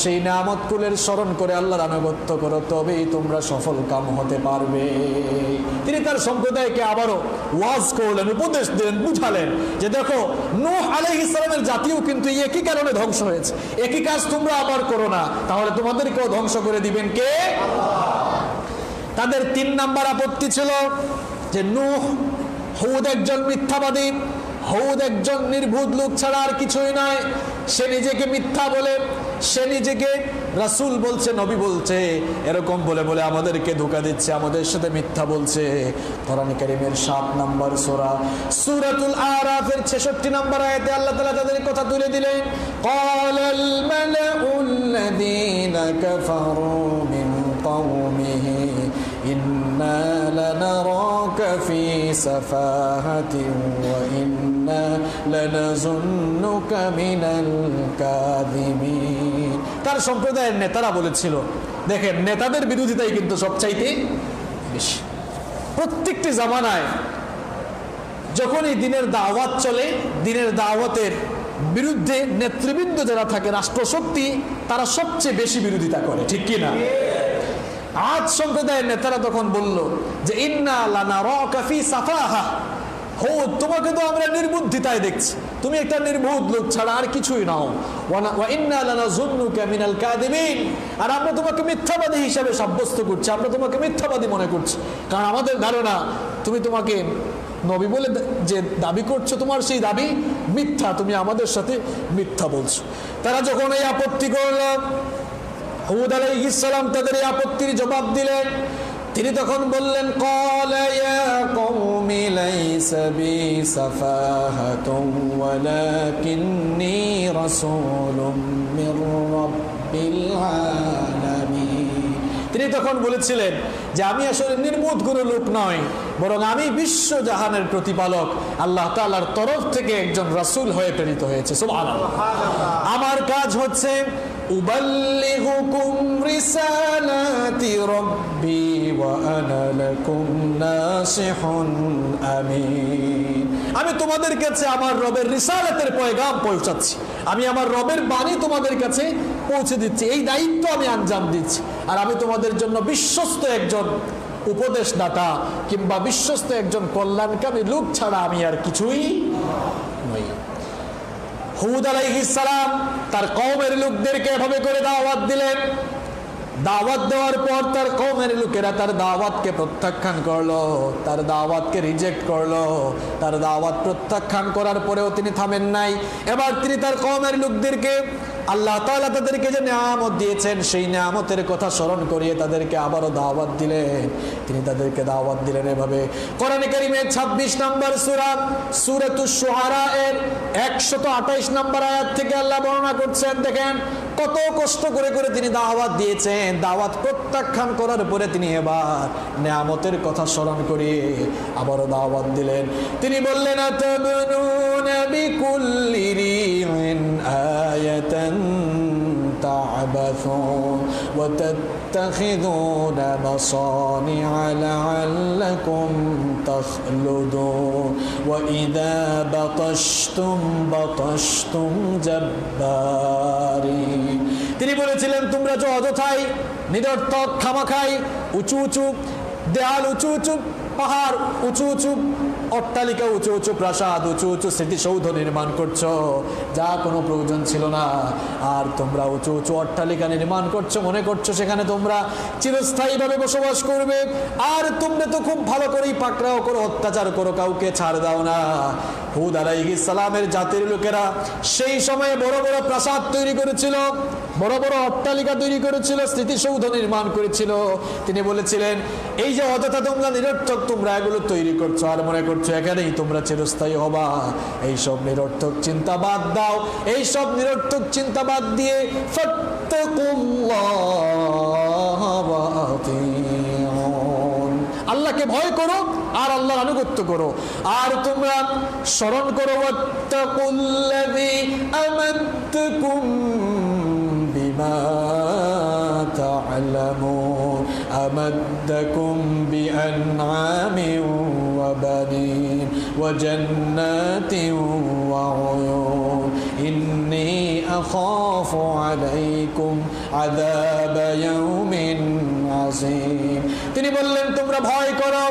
সেই নিয়ামতগুলোর স্মরণ করে আল্লাহর আনুগত্য করো, তবেই তোমরা সফল কাম হতে পারবে। তিনি তার সম্প্রদায়কে আবারও ওয়াজ করলেন, উপদেশ দিলেন, বুঝালেন যে দেখো, নূহ আলাইহিস সালামের জাতিও কিন্তু একই কারণে ধ্বংস হয়েছে, একই কাজ তোমরা আবার করো না, তাহলে তোমাদেরকেও ধ্বংস করে দিবেন কে? তাদের 3 নাম্বার আপত্তি ছিল যে নূহ, হুদ একজন মিথ্যাবাদী, হুদ একজন নির্ভুল লোক ছাড়া আর কিছুই নয়। সে নিজেকে মিথ্যা বলে, সে নিজেকে রাসূল বলছে, নবী বলছে, এরকম বলে বলে আমাদেরকে ধোঁকা দিচ্ছে, আমাদের সাথে মিথ্যা বলছে। কোরআন কারীমের 7 নম্বর সূরা সূরাতুল আরাফের 66 নম্বর আয়াতে আল্লাহ তাআলা তাদের কথা তুলে দিলেন, ক্বালাল মালাউল্লাযীনা কাফারু মিন কওমিহি ইন্না লানারাকা ফি সাফাহাতিন ওয়া ইন্না লানাযুন্নুকা মিনাল কাযিবিন। তার সম্প্রদায়ের নেতারা বলেছিল, দেখেন নেতাদের বিরোধিতাই কিন্তু সবচাইতে বেশি। প্রত্যেকটি জামানায় যখন এই দিনের দাওয়াত চলে, দিনের দাওয়াতের বিরুদ্ধে নেতৃবৃন্দ যারা থাকে, রাষ্ট্রশক্তি, তারা সবচেয়ে বেশি বিরোধিতা করে, ঠিক কি না? আদ সম্প্রদায়ের নেতারা তখন বলল যে ইন্না লানারাকা ফি সাফাহা, হুদ তোমাকে তো আমরা নির্বুদ্ধিতায় দেখছি, তুমি একটা নির্বোধ লোক ছাড়া আর কিছুই নাও। ওয়া ইন্না লানাযুন্নুকা মিনাল কাযিবিন, আর আমরা তোমাকে মিথ্যাবাদী হিসেবে সাব্যস্ত করছি, আমরা তোমাকে মিথ্যাবাদী মনে করছি, কারণ আমাদের ধারণা তুমি তোমাকে নবী বলে যে দাবি করছো, তোমার সেই দাবি মিথ্যা, তুমি আমাদের সাথে মিথ্যা বলছো। তারা যখন এই আপত্তি করল, হুদ আলাইহিস সালাম তাদের এই আপত্তির জবাব দিলেন। তিনি তখন বললেন, ক্বালা ইয়া কওমি লাইসা বি সাফাহাতুন ওয়ালাকিন্নী রাসূলুম মির রাব্বিল আলামিন। তিনি তখন বলেছিলেন যে আমি আসলে নির্বোধ কোনো লোক নয়, বরং আমি বিশ্ব জাহানের প্রতিপালক আল্লাহ তাআলার তরফ থেকে একজন রাসূল হয়ে প্রেরিত হয়েছে। সুবহানাল্লাহ। আমার কাজ হচ্ছে উবাল্লিগুকুম রিসালাতি রাব্বি ওয়া আনা লাকুম নাসিহুন আমিন। আমি তোমাদের কাছে আমার রবের রিসালাতের পয়গাম পৌঁছাচ্ছি, আমি আমার রবের বাণী তোমাদের কাছে পৌঁছে দিচ্ছি, এই দায়িত্ব আমি আঞ্জাম দিচ্ছি। আর আমি তোমাদের জন্য বিশ্বস্ত একজন উপদেশদাতা কিংবা বিশ্বস্ত একজন কল্যাণকামী লোক ছাড়া আমি আর কিছুই নই। হুদ আলাইহিস সালাম তার কওমের লোকদেরকে এভাবে করে দাওয়াত দিলেন। দাওয়াত দেওয়ার পর তার কওমের লোকেরা তার দাওয়াতকে প্রত্যাখ্যান করলো, তার দাওয়াতকে রিজেক্ট করলো। তার দাওয়াত প্রত্যাখ্যান করার পরেও তিনি থামেন নাই। এবার তিনি তার কওমের লোকদেরকে, আল্লাহ তাআলা তাদেরকে যে নিয়ামত দিয়েছেন, সেই নিয়ামতের কথা স্মরণ করিয়ে তাদেরকে আবারও দাওয়াত দিলেন। তিনি তাদেরকে দাওয়াত দিলেন এভাবে। কোরআন কারীমের 26 নম্বর সূরা সূরাতুশ শুআরা এর 128 নম্বর আয়াত থেকে আল্লাহ বর্ণনা করছেন, দেখেন কত কষ্ট করে করে তিনি দাওয়াত দিয়েছেন। দাওয়াত প্রত্যাখ্যান করার পরে তিনি এবার নিয়ামতের কথা স্মরণ করিয়ে আবারও দাওয়াত দিলেন। তিনি বললেন, আতাবনুনা বিকুল্লি রিইন আয়াতান تعبثون وتتخذون مصانع لعلكم تخلدون وإذا بطشتم جبارين। তিনি বলেছিলেন, তোমরা যে অযথাই নিরর্থক খামাখাই উঁচু উঁচু দেয়াল, উঁচু উঁচু পাহাড়, উঁচু উঁচু অট্টালিকা, উঁচু উঁচু প্রাসাদ, উঁচু উঁচু স্মৃতিসৌধ নির্মাণ করছো, যা কোনো প্রয়োজন ছিল না। আর তোমরা উঁচু উঁচু অট্টালিকা নির্মাণ করছো, মনে করছো সেখানে তোমরা চিরস্থায়ীভাবে বসবাস করবে। আর তোমরা তো খুব ভালো করেই পাকড়াও করো, অত্যাচার করো, কাউকে ছাড় দাও না। হুদ আলাইহিস সালামের জাতির লোকেরা সেই সময়ে বড় বড় প্রাসাদ তৈরি করেছিল, বড় বড় অট্টালিকা তৈরি করেছিল, স্মৃতিসৌধ নির্মাণ করেছিল। তিনি বলেছিলেন, এই যে অযথা তোমরা নিরর্থক তোমরা এগুলো তৈরি করছো আর মনে করছো এখানেই তোমরা চিরস্থায়ী হবা, এইসব নিরর্থক চিন্তা বাদ দাও। এইসব নিরর্থক চিন্তা বাদ দিয়ে ফাত্তাকুল্লাহ ওয়া আতিউন, আল্লাহকে ভয় করো আর আল্লাহর আনুগত্য করো। আর তোমরা স্মরণ করো, ওয়াত্তাকুল্লাযী আমাদতুকুম বিমা تعلمون أمدكم بأنعام وبنين وجنات وعيون إني أخاف عليكم عذاب يوم عظيم। তিনি বললেন, তোমরা ভয় করো,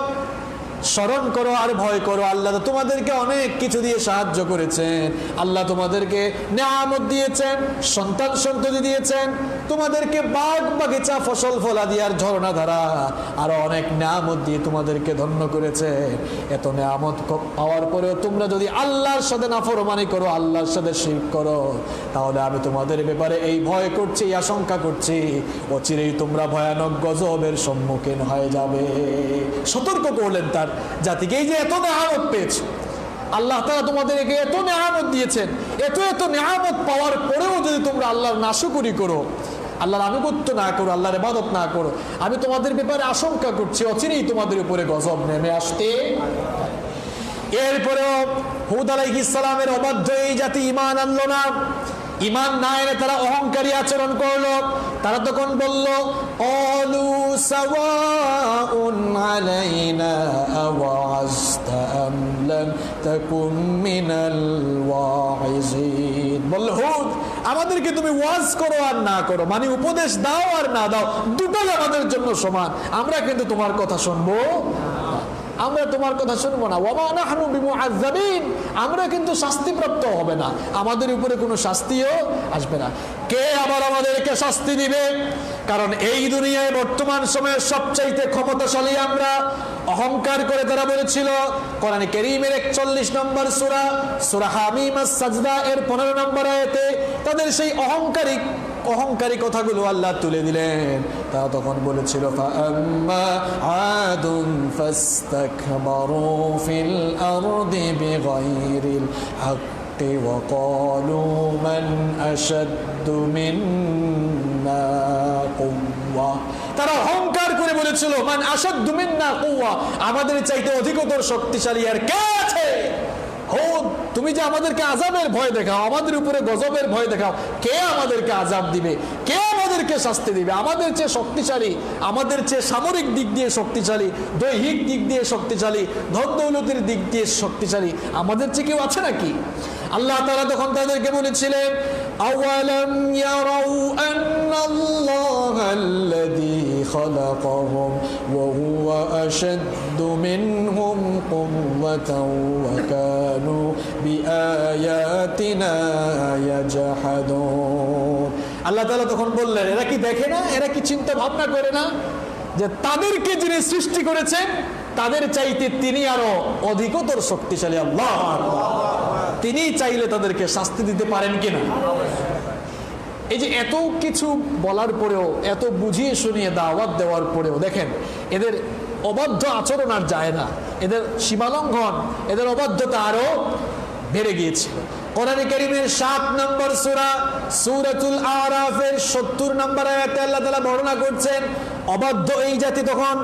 স্মরণ করো আর ভয় করো। আল্লাহ তোমাদেরকে অনেক কিছু দিয়ে সাহায্য করেছেন, আল্লাহ তোমাদেরকে নিয়ামত দিয়েছেন, সন্তান সন্ততি দিয়েছেন, তোমাদেরকে বাগ বাগিচা, ফসল ফলাদি আর ঝর্ণা ধারা আরো অনেক নিয়ামত দিয়ে তোমাদেরকে ধন্য করেছে। এত নিয়ামত পাওয়ার পরেও তোমরা যদি আল্লাহর সাথে নাফরমানি করো, আল্লাহর সাথে শিরক করো, তাহলে আমি তোমাদের ব্যাপারে এই ভয় করছি, এই আশঙ্কা করছি, অচিরেই তোমরা ভয়ানক গজবের সম্মুখীন হয়ে যাবে। সতর্ক করলেন তার জাতিকে, এই যে এত নিয়ামত পেয়েছে, আল্লাহ তাআলা তোমাদেরকে এত নিয়ামত দিয়েছেন, এত নিয়ামত পাওয়ার পরেও যদি তোমরা আল্লাহর নাশকরি করো, আল্লাহর আনুগত্য না করো, আল্লাহর ইবাদত না করো, আমি তোমাদের ব্যাপারে আশঙ্কা করছি অচিরেই তোমাদের উপরে গজব নেমে আসতে। এরপরেও হুদ আলাইহিস সালামের অবাধ্য এই জাতি ঈমান আনলো না। ঈমান না এনে তারা অহংকারী আচরণ করলো। তারা তখন বলল, অলু সাওয়াউন আলাইনা আওয়াজতা আম লাম তাকুম মিনাল ওয়াইজিন। বলল, হুদ, আমাদেরকে তুমি ওয়াজ করো আর না করো, মানে উপদেশ দাও আর না দাও, দুটোই আমাদের জন্য সমান, আমরা কিন্তু তোমার কথা শুনবো, আমরা তোমার কথা শুনবো না। ওয়া মা নাহনু বিমুআযযাবিন, আমরা কিন্তু শাস্তিপ্রাপ্ত হবে না, আমাদের উপরে কোনো শাস্তিও আসবে না। কে আবার আমাদেরকে শাস্তি দিবে? কারণ এই দুনিয়ায় বর্তমান সময়ে সবচাইতে ক্ষমতাশালী আমরা। অহংকার করে তারা বলেছিল, কোরআনে কারীমের 41 নম্বর সূরা, সূরা হামিম আস-সাজদা এর 15 নম্বর আয়াতে তাদের সেই অহংকারী কথাগুলো আল্লাহ তুলে দিলেন। তারা তখন বলেছিল, ফাআম্মা আদুন ফাস্তাকবারু ফিল আরদি বিগাইরিল হাক্কি ওয়া ক্বালু মান আশাদ্দু মিন্না কুওয়া। তারা অহংকার করে বলেছিল, মান আশাদ্দু মিন্না কুওয়া, আমাদের চাইতে অধিকতর শক্তিশালী আর কে আছে? হুদ, তুমি যে আমাদেরকে আযাবের ভয় দেখাও, আমাদের উপরে গজবের ভয় দেখাও, কে আমাদেরকে আযাব দিবে, কে আমাদেরকে শাস্তি দিবে? আমাদের চেয়ে শক্তিশালী, আমাদের চেয়ে সামরিক দিক দিয়ে শক্তিশালী, দৈহিক দিক দিয়ে শক্তিশালী, ধন দৌলতের দিক দিয়ে শক্তিশালী, আমাদের চেয়ে কেউ আছে নাকি? আল্লাহ তাআলা তখন তাদেরকে বলেছিলেন, আওয়ালাম ইয়ারাউ আন্নাল্লাহাল্লাযী খালাকাহুম ওয়া হুয়া আশাদ্দু মিনহুম কুওয়াতান ওয়া কানু বিআয়াতিনা ইয়াজহাদুন। আল্লাহ তাআলা তখন বললেন, এরা কি দেখে না, এরা কি চিন্তা ভাবনা করে না যে তাদেরকে যিনি সৃষ্টি করেছেন তাদের চাইতে তিনি আরো অধিকতর শক্তিশালী আল্লাহ, তিনি চাইলে তাদেরকে শাস্তি দিতে পারেন কিনা। এই যে এত কিছু বলার পরেও, এত বুঝিয়ে শুনিয়ে দাওয়াত দেওয়ার পরেও দেখেন এদের অবাধ্য আচরণ আর যায় না, এদের সীমালঙ্ঘন, এদের অবাধ্যতা আরো বেড়ে গিয়েছিল। কোরআনে কারীমের 7 নম্বর সূরা, সূরাতুল আরাফের 70 নম্বর আয়াতে আল্লাহ তাআলা বর্ণনা করছেন, অবাধ্য এই জাতি তখন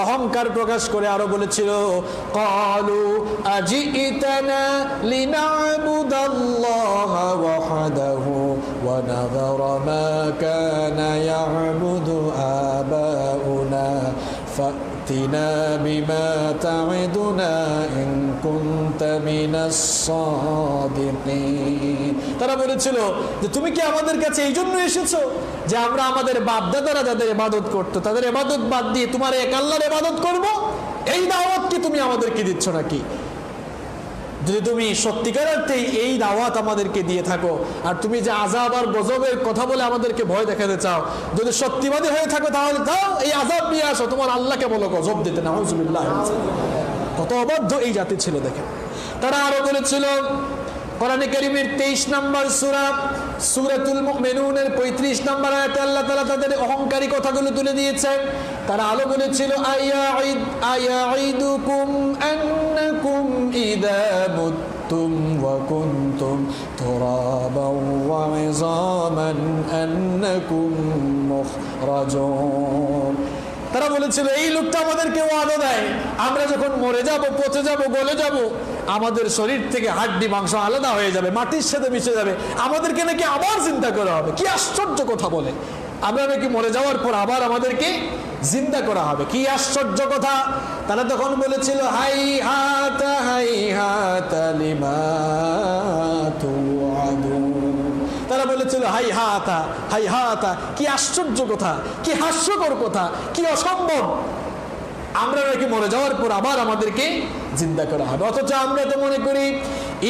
অহংকার প্রকাশ করে আরো বলেছিল, ক্বালু আজিইতানা লিনা'বুদাল্লাহা ওয়াহদাহু ওয়া নাযারা মা কানা ইয়া'বুদু আবাউনা فأتنا بما تعدنا إن كنت من الصادقين। তারা বলেছিল যে তুমি কি আমাদের কাছে এই জন্য এসেছো যে আমরা আমাদের বাপ দাদারা যাদের ইবাদত করতো তাদের ইবাদত বাদ দিয়ে তোমার এক আল্লাহর ইবাদত করব? এই দাওয়াত কি তুমি আমাদেরকে দিচ্ছ নাকি? যদি তুমি সত্যিকার অর্থে এই দাওয়াত আমাদেরকে দিয়ে থাকো, আর তুমি যে আযাব আর গজবের কথা বলে আমাদেরকে ভয় দেখাতে চাও, যদি সত্যিবাদী হয়ে থাকো তাহলে দাও, এই আযাব নিয়ে আসো, তোমার আল্লাহকে বলো গজব দিতে। নাউযুবিল্লাহ। কত অবাধ্য এই জাতি ছিল দেখেন। তারা আরো বলেছিল, কোরআনে কারীমের 23 নম্বর সূরা, সূরাতুল মুমিনুনের 35 নম্বর আয়াতে আল্লাহ তাআলা তাদের অহংকারী কথাগুলো তুলে দিয়েছেন। তারা আলো বলেছিল, আয়াইদুকুম আন্নাকুম ইযা মুততুম ওয়া কুনতুম তুরাবান ওয়া ইযামান আন্নাকুম মুখরাজুন। তারা বলেছিল, এই লোকটা আমাদেরকে ওয়াদা দেয়, আমরা যখন মরে যাব, পচে যাব, গলে যাব, আমাদের শরীর থেকে হাড্ডি মাংস আলাদা হয়ে যাবে, মাটির সাথে মিশে যাবে, আমাদেরকে নাকি আবার চিন্তা করা হবে। কি আশ্চর্য কথা বলে, আমরা নাকি মরে যাওয়ার পর আবার আমাদেরকে জিন্দা করা হবে, কি আশ্চর্য কথা। তারা তখন বলেছিল, হাইহাতা হাইহাতা লিমা তুআদুন। তারা বলেছিল, হাইহাতা হাইহাতা, কি আশ্চর্য কথা, কি হাস্যকর কথা, কি অসম্ভব, আমরা নাকি মরে যাওয়ার পর আবার আমাদেরকে জিন্দা করা হবে। অথচ আমরা তো মনে করি,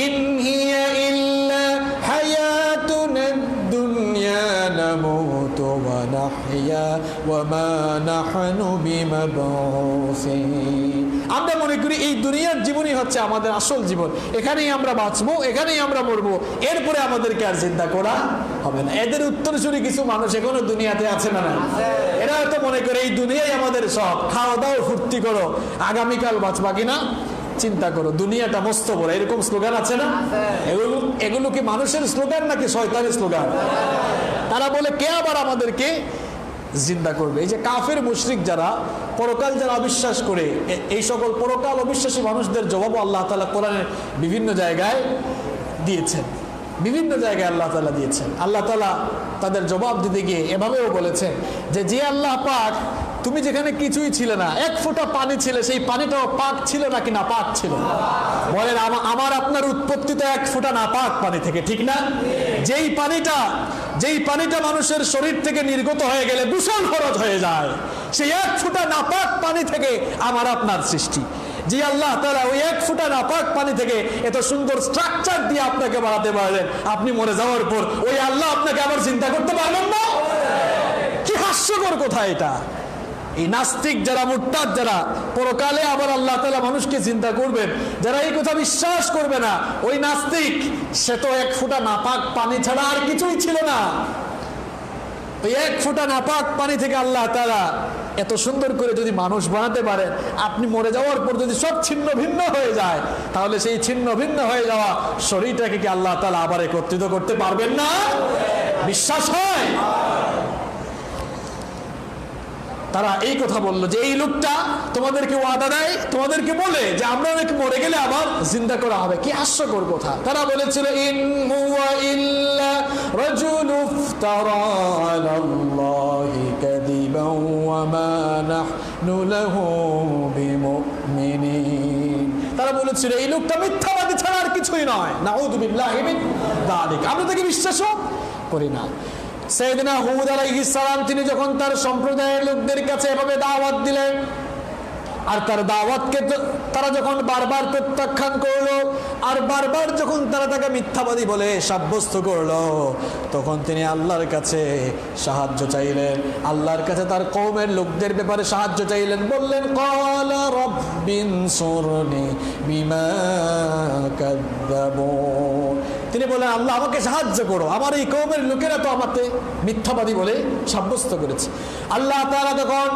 ইন হিয়া ইল্লা হায়াতুনাদ দুনিয়া নামুতু ونحيا وما نحن بمبعوثين। আমরা মনে করি এই দুনিয়ার জীবনই হচ্ছে আমাদের আসল জীবন, এখানেই আমরা বাঁচবো, এখানেই আমরা মরবো, এরপরে আমাদেরকে আর চিন্তা করা হবে না। এদের উত্তরসূরি কিছু মানুষ এখনো দুনিয়াতে আছে না? এরা হয়তো মনে করে এই দুনিয়াই আমাদের সব, খাওয়া দাও, ফুর্তি করো, আগামীকাল বাঁচবা কিনা চিন্তা করো, দুনিয়াটা মস্ত বড়, এরকম স্লোগান আছে না? এগুলো কি মানুষের স্লোগান নাকি শয়তানের স্লোগান? তারা বলে কে আবার আমাদেরকে জিন্দা করবে? এই যে কাফের মুশরিক যারা, পরকাল যারা অবিশ্বাস করে, এই সকল পরকাল অবিশ্বাসী মানুষদের জবাব আল্লাহ তাআলা কোরআনের বিভিন্ন জায়গায় দিয়েছেন, বিভিন্ন জায়গায় আল্লাহ তাআলা দিয়েছেন। আল্লাহ তাআলা তাদের জবাব দিতে গিয়ে এভাবেও বলেছেন যে আল্লাহ পাক, তুমি যেখানে কিছুই ছিলে না, এক ফোঁটা পানি ছিলে, সেই পানিটাও পাক ছিল নাকি না পাক ছিল? বলেন, আমার আপনার উৎপত্তি তো এক ফোঁটা না পাক পানি থেকে, ঠিক না? যেই পানিটা মানুষের শরীর থেকে নির্গত হয়ে গেলে বিশাল খরচ হয়ে যায়, সেই এক ফোঁটা নাপাক পানি থেকে আমার আপনার সৃষ্টি। যে আল্লাহ তাআলা ওই এক ফোঁটা নাপাক পানি থেকে এত সুন্দর স্ট্রাকচার দিয়ে আপনাকে বানাতে পারলেন, আপনি মরে যাওয়ার পর ওই আল্লাহ আপনাকে আবার চিন্তা করতে পারবেন না? কি হাস্যকর কথা এটা! এই নাস্তিক যারা, মুরতাদ যারা, পরকালে আবার আল্লাহ তাআলা মানুষকে চিন্তা করবেন, যারা এই কথা বিশ্বাস করবে না, ওই নাস্তিক সে তো এক ফোঁটা নাপাক পানি ছাড়া আর কিছুই ছিল না। ওই এক ফোঁটা নাপাক পানি থেকে আল্লাহ তাআলা এত সুন্দর করে যদি মানুষ বানাতে পারেন, আপনি মরে যাওয়ার পর যদি সব ছিন্ন ভিন্ন হয়ে যায়, তাহলে সেই ছিন্ন ভিন্ন হয়ে যাওয়া শরীরটাকে কি আল্লাহ তাআলা আবার একত্রিত করতে পারবেন না? বিশ্বাস হয়? তারা এই কথা বললো যে এই লোকটা তোমাদেরকে ওয়াদা দেয়, তোমাদেরকে বলে যে আমরা নাকি মরে গেলে আবার জিন্দা করা হবে। কি হাস্যকর কথা! তারা বলেছিল ইন হুয়া ইল্লা রাজুলুন ইফতারা আলাল্লাহি কাযিবান ওয়া মা নাহনু লাহু বিমুমিনিন। তারা বলেছিল এই লোকটা মিথ্যাবাদী ছাড়া আর কিছুই নয়। নাউযু বিল্লাহি মিন যালিক, আমরা তাকে বিশ্বাসও করি না। সাইয়েদনা হুদ আলাইহিস সালাম তিনি যখন তার সম্প্রদায়ের লোকদের কাছে এভাবে দাওয়াত দিলেন, আর তার দাওয়াতকে তারা যখন বারবার প্রত্যাখ্যান করলো, আর বারবার যখন তারা তাকে মিথ্যাবাদী বলে সাব্যস্ত করলো, তখন তিনি আল্লাহর কাছে সাহায্য চাইলেন, আল্লাহর কাছে তার কওমের লোকদের ব্যাপারে সাহায্য চাইলেন। বললেন ক্বালা রাব্বিনসুরনি বিমা কাযযাবুন, তিনি বলেন আল্লাহ আমাকে সাহায্য করো, আমার এই কওমের লোকেরা তো আমাকে মিথ্যাবাদী বলে সাব্যস্ত করেছে। আল্লাহ তাআলা তখন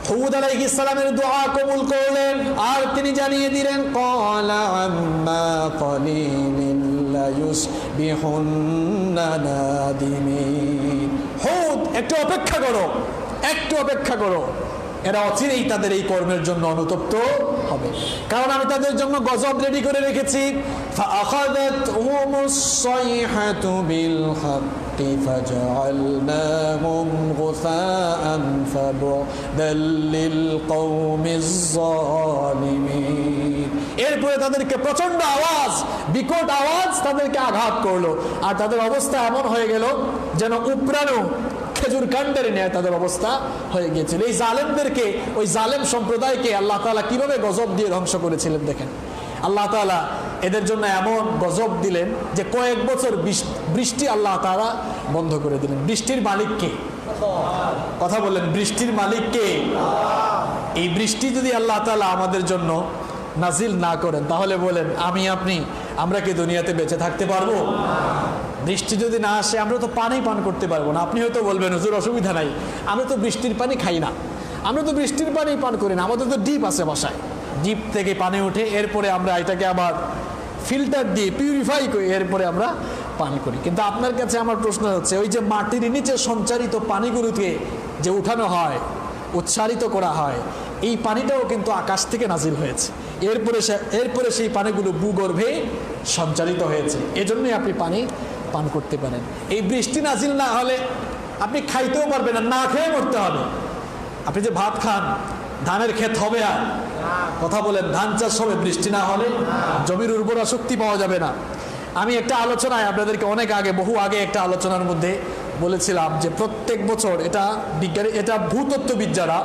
হুদ আলাইহিস সালামের দোয়া কবুল করলেন, আর তিনি জানিয়ে দিলেন ক্বালা আম্মা ক্বালিলিন লা ইউসবিহুন্না নাদিমিন। হুদ, একটু অপেক্ষা করো, একটু অপেক্ষা করো, এরা অচিরেই তাদের এই কর্মের জন্য অনুতপ্ত হবে, কারণ আমি তাদের জন্য গজব রেডি করে রেখেছি। ফাআখাযাতহুমুস সাইহাতু বিল হাক্কি ফাজআলনাহুম গুসাআন ফাবুদাল লিল কওমিজ যালিমিন। এরপরে তাদেরকে প্রচন্ড আওয়াজ, বিকট আওয়াজ তাদেরকে আঘাত করলো, আর তাদের অবস্থা এমন হয়ে গেল যেন উপরানো খেজুর কাণ্ডের ন্যায় তাদের অবস্থা হয়ে গিয়েছিল। এই জালেমদেরকে, ওই জালেম সম্প্রদায়কে আল্লাহ তাআলা কিভাবে গজব দিয়ে ধ্বংস করেছিলেন দেখেন। আল্লাহ তাআলা এদের জন্য এমন গজব দিলেন যে কয়েক বছর বৃষ্টি আল্লাহ তাআলা বন্ধ করে দিলেন। বৃষ্টির মালিক কে? কথা বলেন, বৃষ্টির মালিক কে? এই বৃষ্টি যদি আল্লাহ তাআলা আমাদের জন্য নাজিল না করেন, তাহলে বলেন আমরা কি দুনিয়াতে বেঁচে থাকতে পারবো? বৃষ্টি যদি না আসে, আমরা তো পানি পান করতে পারবো না। আপনি হয়তো বলবেন হুজুর অসুবিধা নাই, আমরা তো বৃষ্টির পানি খাই না, আমরা তো বৃষ্টির পানি পান করি না, আমাদের তো ডিপ আছে বাসায়, ডিপ থেকে পানি ওঠে, এরপরে আমরা এটাকে আবার ফিল্টার দিয়ে পিউরিফাই করি, এরপরে আমরা পান করি। কিন্তু আপনার কাছে আমার প্রশ্ন হচ্ছে, ওই যে মাটির নিচে সঞ্চারিত পানিগুলোকে যে উঠানো হয়, উচ্চারিত করা হয়, এই পানিটাও কিন্তু আকাশ থেকে নাজিল হয়েছে, এরপরে সেই পানিগুলো ভূগর্ভে সঞ্চারিত হয়েছে, এজন্যই আপনি পানি পান করতে পারেন। এই বৃষ্টি নাজিল না হলে আপনি খাইতেও পারবেন না, না খেয়ে মরতে হবে। আপনি যে ভাত খান, ধানের ক্ষেত হবে আর? কথা বলেন, ধান চাষ হবে বৃষ্টি না হলে? জমির উর্বরা শক্তি পাওয়া যাবে না। আমি একটা আলোচনায় আপনাদেরকে অনেক আগে, বহু আগে একটা আলোচনার মধ্যে বলেছিলাম যে প্রত্যেক বছর এটা ভূতত্ত্ববিদ যারা,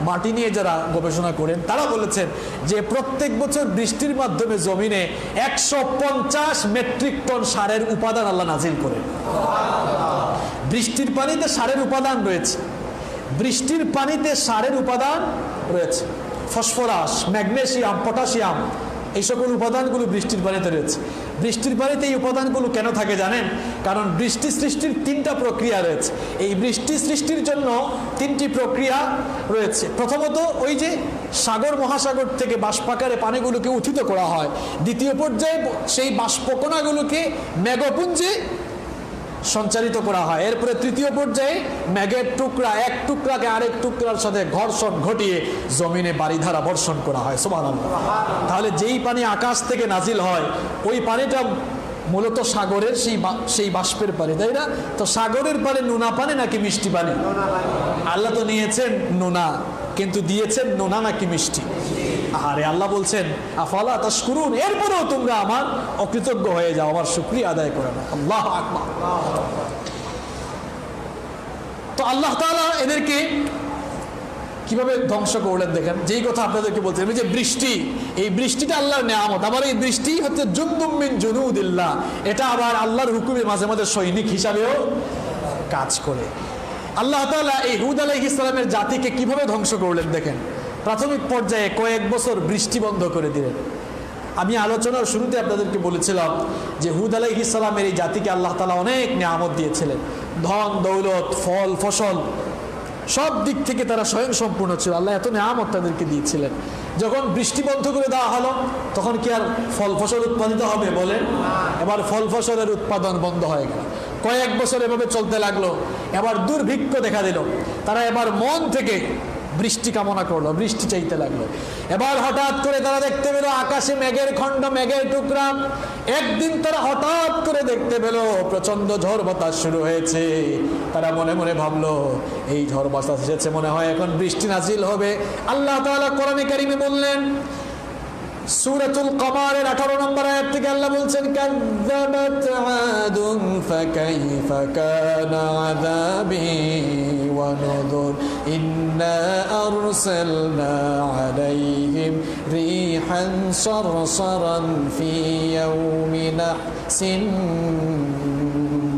মাটি নিয়ে যারা গবেষণা করেন, তারা বলেছেন যে প্রত্যেক বছর বৃষ্টির মাধ্যমে জমিনে 150 মেট্রিক টন সারের উপাদান আল্লাহ নাজিল করেন। বৃষ্টির পানিতে সারের উপাদান রয়েছে, বৃষ্টির পানিতে সারের উপাদান রয়েছে, ফসফরাস, ম্যাগনেসিয়াম, পটাশিয়াম, এই সকল উপাদানগুলো বৃষ্টির পানিতে রয়েছে। বৃষ্টির পানিতে এই উপাদানগুলো কেন থাকে জানেন? কারণ বৃষ্টি সৃষ্টির 3টা প্রক্রিয়া রয়েছে। এই বৃষ্টি সৃষ্টির জন্য 3টি প্রক্রিয়া রয়েছে। প্রথমত ওই যে সাগর মহাসাগর থেকে বাষ্পাকারে পানিগুলোকে উত্থিত করা হয়। দ্বিতীয় পর্যায়ে সেই বাষ্পকণাগুলোকে মেঘপুঞ্জে সঞ্চারিত করা হয়। এরপরে তৃতীয় পর্যায়ে মেঘের টুকরা এক টুকরাকে আরেক টুকরার সাথে ঘর্ষণ ঘটিয়ে জমিনে বারিধারা বর্ষণ করা হয়। সুবহানাল্লাহ। তাহলে যেই পানি আকাশ থেকে নাজিল হয় ওই পানিটা মূলত সাগরের সেই বাষ্পের পানি, তাই না? তো সাগরের পানি নোনা পানি নাকি মিষ্টি পানি? আল্লাহ তো নিয়েছেন নোনা, কিন্তু দিয়েছেন নোনা নাকি মিষ্টি? আরে আল্লাহ বলছেন আফালা তাশকুরুন, এরপরেও তোমরা আমার অকৃতজ্ঞ হয়ে যাও, আমার শুকরিয়া আদায় করে না। আল্লাহু আকবার। তো আল্লাহ তাআলা এদেরকে কিভাবে ধ্বংস করলেন দেখেন। যেই কথা আপনাদেরকে বলছেন, যে বৃষ্টি, এই বৃষ্টিটা আল্লাহর নেয়ামত। আবার এই বৃষ্টি হচ্ছে জুনদুম মিন জুনুদিল্লাহ, এটা আবার আল্লাহর হুকুমে মাঝে মাঝে সৈনিক হিসাবেও কাজ করে। আল্লাহ তাআলা এই হুদ আলাইহিস সালামের জাতিকে কিভাবে ধ্বংস করলেন দেখেন। প্রাথমিক পর্যায়ে কয়েক বছর বৃষ্টি বন্ধ করে দিলেন। আমি আলোচনার শুরুতে আপনাদেরকে বলেছিলাম যে হুদ আলাইহিস সালামের এই জাতিকে আল্লাহ তাআলা অনেক নিয়ামত দিয়েছিলেন, ধন দৌলত, ফল ফসল, সব দিক থেকে তারা স্বয়ং সম্পূর্ণ ছিল। আল্লাহ এত নিয়ামত তাদেরকে দিয়েছিলেন। যখন বৃষ্টি বন্ধ করে দেওয়া হলো তখন কি আর ফল ফসল উৎপাদিত হবে বলেন? এবার ফল ফসলের উৎপাদন বন্ধ হয়ে গেল। কয়েক বছর এভাবে চলতে লাগলো। এবার দুর্ভিক্ষ দেখা দিল। তারা এবার মন থেকে বৃষ্টি কামনা করলো, বৃষ্টি চাইতে লাগলো। এবার হঠাৎ করে তারা দেখতে পেল আকাশে মেঘের খণ্ড, মেঘের টুকরা। একদিন তারা হঠাৎ করে দেখতে পেল প্রচন্ড ঝড় বাতাস শুরু হয়েছে। তারা মনে মনে ভাবলো এই ঝড় বাতাস এসেছে, মনে হয় এখন বৃষ্টি নাজিল হবে। আল্লাহ তাআলা কোরআনে কারিমে বললেন, সূরাতুল কমারের 18 নম্বর আয়াত থেকে আল্লাহ বলছেন, কাযযাবাত আদুন ফাকাইফা কানা আযাবি ওয়া নুযুর ইন্না আরসালনা আলাইহিম রিহান সারসারান ফি ইয়াউমিন নাহসিন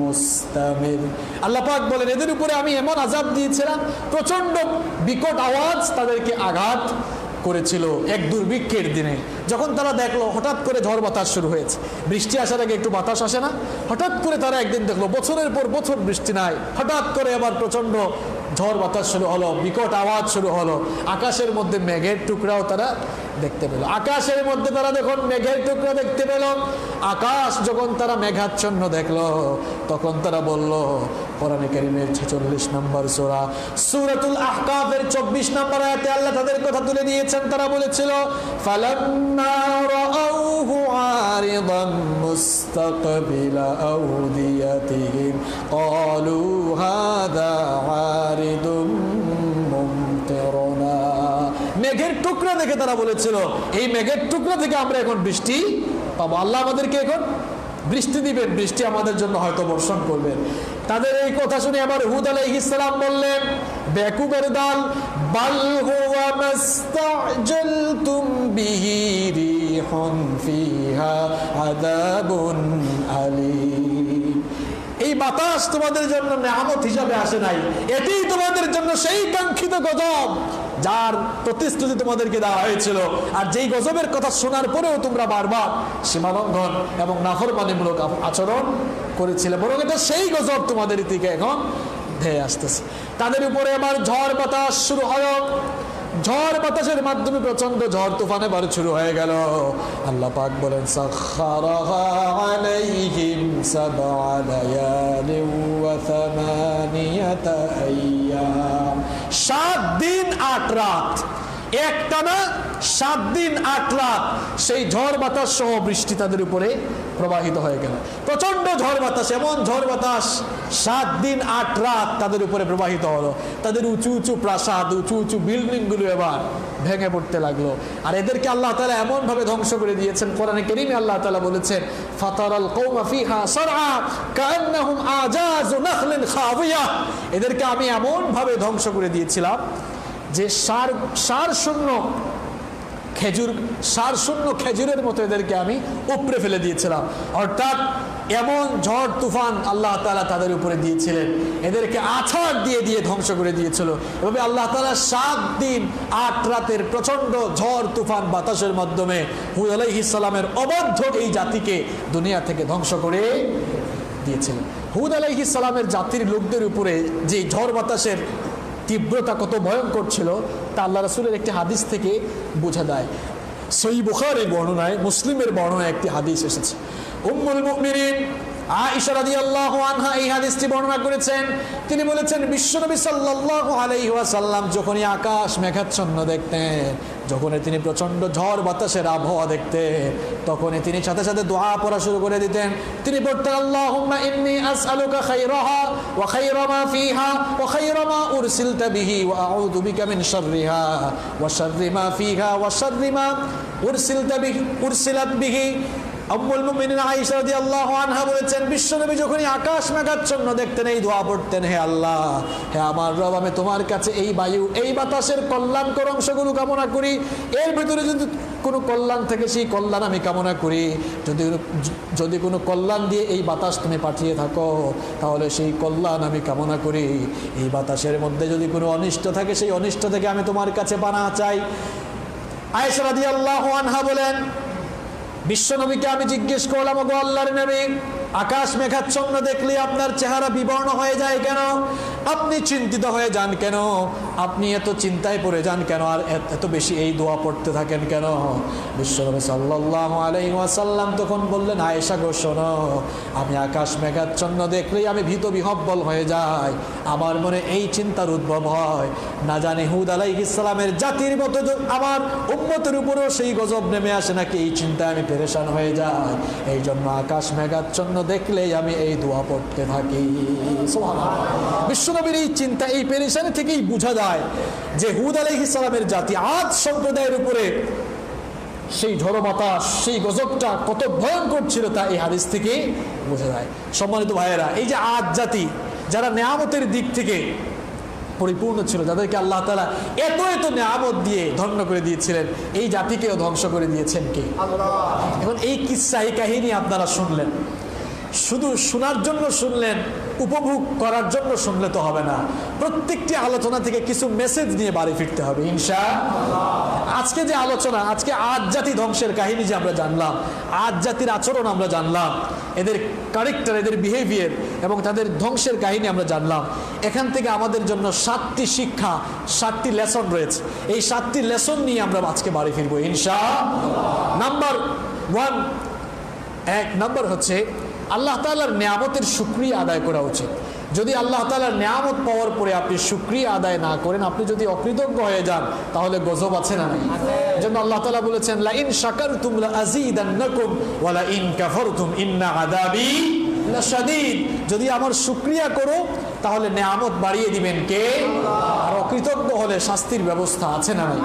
মুস্তামির। আল্লাহ পাক বলেন, এদের উপরে আমি এমন আযাব দিয়েছিলাম, প্রচন্ড বিকট আওয়াজ তাদেরকে আঘাত করেছিল এক দুর্ভিক্ষের দিনে। যখন তারা দেখলো হঠাৎ করে ঝড় বাতাস শুরু হয়েছে, বৃষ্টি আসার আগে একটু বাতাস আসে না? হঠাৎ করে তারা একদিন দেখলো বছরের পর বছর বৃষ্টি নাই, হঠাৎ করে আবার প্রচন্ড ঝড় বাতাস শুরু হলো, বিকট আওয়াজ শুরু হলো। আকাশের মধ্যে মেঘের টুকরাও তারা দেখতে পেল। আকাশের মধ্যে তারা যখন মেঘের টুকরা দেখতে পেল, আকাশ যখন তারা মেঘাচ্ছন্ন দেখলো, তখন তারা বলল, কোরআনে কারীমের 46 নম্বর সূরা সূরাতুল আহকাফের 24 নম্বর আয়াতে আল্লাহ তাদের কথা তুলে দিয়েছেন। তারা বলেছিল, ফালাম্মা রাআউহু আরিদান মুস্তাকবিলা আউদিয়াতিহিম ক্বালু হাযা আরিদুম মুমতিরুনা। মেঘের টুকরা দেখে তারা বলেছিল, এই মেঘের টুকরা থেকে আমরা এখন বৃষ্টি পাবো, আল্লাহ আমাদেরকে এখন বৃষ্টি দিবেন, বৃষ্টি আমাদের জন্য হয়তো বর্ষণ করবেন। তাদের এই কথা শুনে আবার হুদ আলাইহিস সালাম বললেন, বেকুবের দল, বাল হুয়া মাস্তাজালতুম বিহি রিহুন ফিহা আযাবুন আলীম। এই বাতাস তোমাদের জন্য নিয়ামত হিসাবে আসে নাই, এটি তোমাদের জন্য সেই কাঙ্ক্ষিত গজব যার প্রতিশ্রুতি তোমাদেরকে দেওয়া হয়েছিল। আর যেই গজবের কথা শোনার পরেও তোমরা বারবার সীমালঙ্ঘন এবং নাফরমানিমূলক আচরণ করেছিলে, বরং এটা সেই গজব তোমাদের দিকে এখন ধেয়ে আসতেছে। তাদের উপরে আবার ঝড় বাতাস শুরু হলো। ঝড় বাতাসের মাধ্যমে প্রচন্ড ঝড় তুফান এবার শুরু হয়ে গেল। আল্লাহ পাক বলেন, সাখারাহা আলাইহিম সাবআ লায়ালিন ওয়া থামানিয়াতা আইয়াম। 7 দিন 8 রাত, একটানা 7 দিন 8 রাত সেই ঝড় বাতাস সহ বৃষ্টি তাদের উপরে প্রবাহিত হয়ে গেল। প্রচন্ড ঝড় বাতাস, এমন ঝড় বাতাস 7 দিন 8 রাত তাদের উপরে প্রবাহিত হলো। তাদের উঁচু উঁচু প্রাসাদ, উঁচু উঁচু বিল্ডিং গুলো এবার ভেঙে পড়তে লাগলো। আর এদেরকে আল্লাহ তাআলা এমন ভাবে ধ্বংস করে দিয়েছেন, কোরআনে কারীমে আল্লাহ তাআলা বলেছেন, ফাতারাল কওমা ফিহা সারআ কান্নাহুম আজাযু নাখলিন খাওয়িয়া। এদেরকে আমি এমন ভাবে ধ্বংস করে দিয়েছিলাম যে সার শূন্য খেজুরের মতো এদেরকে আমি উপড়ে ফেলে দিয়েছিলাম। অর্থাৎ এমন ঝড় তুফান আল্লাহ তাআলা তাদের উপরে দিয়েছিলেন, এদেরকে আছাড় দিয়ে দিয়ে ধ্বংস করে দিয়েছিল। এভাবে আল্লাহ তাআলা 7 দিন 8 রাতের প্রচন্ড ঝড় তুফান বাতাসের মাধ্যমে হুদ আলাইহিস সালামের অবাধ্য এই জাতিকে দুনিয়া থেকে ধ্বংস করে দিয়েছিলেন। হুদ আলাইহিস সালামের জাতির লোকদের উপরে যে ঝড় বাতাসের তীব্রতা কত ভয়ঙ্কর ছিল তা আল্লাহ রাসূলের একটি হাদিস থেকে বোঝা যায়। সহিহ বুখারীর বর্ণনায়, মুসলিমের বর্ণনায় একটি হাদিস এসেছে। উম্মুল মুমিনিন আয়েশা রাদিয়াল্লাহু আনহা এই হাদিসটি বর্ণনা করেছেন। তিনি বলেছেন, বিশ্বনবী সাল্লাল্লাহু আলাইহি ওয়াসাল্লাম যখনই আকাশ মেঘাচ্ছন্ন দেখতেন, যখনই তিনি প্রচন্ড ঝড় বাতাসের আবহাওয়া দেখতেন, তখনই তিনি সাথে সাথে দোয়া পড়া শুরু করে দিতেন। তিনি বলতেন, আল্লাহুম্মা ইন্নী আসআলুকা খায়রাহা ওয়া খায়রা মা ফিহা ওয়া খায়রা মা উরসিলতা বিহি ওয়া আউযু বিকা মিন শাররিহা ওয়া শাররি মা ফিহা ওয়া শাররি মা উরসিলাত বিহি। উম্মুল মুমিনিন আয়েশা রাদিয়াল্লাহু আনহা বলেছেন, বিশ্বনবী যখনই আকাশ মেঘাচ্ছন্ন দেখতেন এই দোয়া পড়তেন, হে আল্লাহ, হে আমার রব, আমি তোমার কাছে এই বায়ু, এই বাতাসের কল্যাণকর অংশগুলো কামনা করি। এর ভিতরে যদি কোনো কল্যাণ থেকে সেই কল্যাণ আমি কামনা করি। যদি কোনো কল্যাণ দিয়ে এই বাতাস তুমি পাঠিয়ে থাকো তাহলে সেই কল্যাণ আমি কামনা করি। এই বাতাসের মধ্যে যদি কোনো অনিষ্ট থাকে সেই অনিষ্ট থেকে আমি তোমার কাছে পানাহ চাই। আয়েশা রাদিয়াল্লাহু আনহা বলেন, বিশ্বনবীকে আমি জিজ্ঞেস করলাম, ওগো আল্লাহর নবী, আকাশ মেঘাচ্ছন্ন দেখলে আপনার চেহারা বিবর্ণ হয়ে যায় কেন? আপনি চিন্তিত হয়ে যান কেন? আপনি এত চিন্তায় পড়ে যান কেন? আর এত বেশি এই দোয়া পড়তে থাকেন কেন? বিশ্বনবী সাল্লাল্লাহু আলাইহি ওয়াসাল্লাম তখন বললেন, আয়েশা গো শোনো, আমি আকাশ মেঘাচ্ছন্ন দেখলেই আমি ভীত বিহব্বল হয়ে যাই। আমার মনে এই চিন্তার উদ্ভব হয়, না জানি হুদ আলাইহিস সালামের জাতির মতো আমার উম্মতের উপরেও সেই গজব নেমে আসে নাকি, এই চিন্তায় আমি পেরেশান হয়ে যাই। এই জন্য আকাশ মেঘাচ্ছন্ন দেখলেই আমি এই দোয়া পড়তে থাকি। সুবহানাল্লাহ। বিশ্বনবীর এই চিন্তা, এই পেরেশানি থেকেই বোঝা যায় যে হুদ আলাইহিস সালামের জাতি, আদ সম্প্রদায়ের উপরে সেই ঝড়ো বাতাস, সেই গজবটা কত ভয়ঙ্কর ছিল তা এই হাদিস থেকে বোঝা যায়। সম্মানিত ভাইয়েরা, এই যে আদ জাতি, যারা নেয়ামতের দিক থেকে পরিপূর্ণ ছিল, যাদেরকে আল্লাহ তাআলা এত এত নেয়ামত দিয়ে ধন্য করে দিয়েছিলেন, এই জাতিকেও ধ্বংস করে দিয়েছেন কে? আল্লাহ। এখন এই কিসসা, এই কাহিনী আপনারা শুনলেন, শুধু শোনার জন্য শুনলেন, উপভোগ করার জন্য শুনলে তো হবে না। প্রত্যেকটি আলোচনা থেকে কিছু মেসেজ নিয়ে বাড়ি ফিরতে হবে ইনশাআল্লাহ। আজকে যে আলোচনা, আজকে আদ জাতি ধ্বংসের কাহিনী যে আমরা জানলাম, আদ জাতির আচরণ আমরা জানলাম, এদের ক্যারেক্টার, এদের বিহেভিয়ার এবং তাদের ধ্বংসের কাহিনী আমরা জানলাম। এখান থেকে আমাদের জন্য 7টি শিক্ষা, 7টি লেসন রয়েছে। এই 7টি লেসন নিয়ে আমরা আজকে বাড়ি ফিরবো ইনশাআল্লাহ। নাম্বার 1, 1 নম্বর হচ্ছে আল্লাহ তাআলার নিয়ামতের শুকরিয়া আদায় করা উচিত। যদি আল্লাহ তাআলার নিয়ামত পাওয়ার পরে আপনি শুকরিয়া আদায় না করেন, আপনি যদি অকৃতজ্ঞ হয়ে যান, তাহলে গজব আছে না নাই? যেমন আল্লাহ তাআলা বলেছেন, লা ইন শাকারতুম লা আযীদান্নাকুম ওয়া লা ইন কাফারতুম ইন্না আযাবি লাশাদীদ। যদি আমার শুকরিয়া করো তাহলে নিয়ামত বাড়িয়ে দিবেন কে? আর অকৃতজ্ঞ হলে শাস্তির ব্যবস্থা আছে না নাই?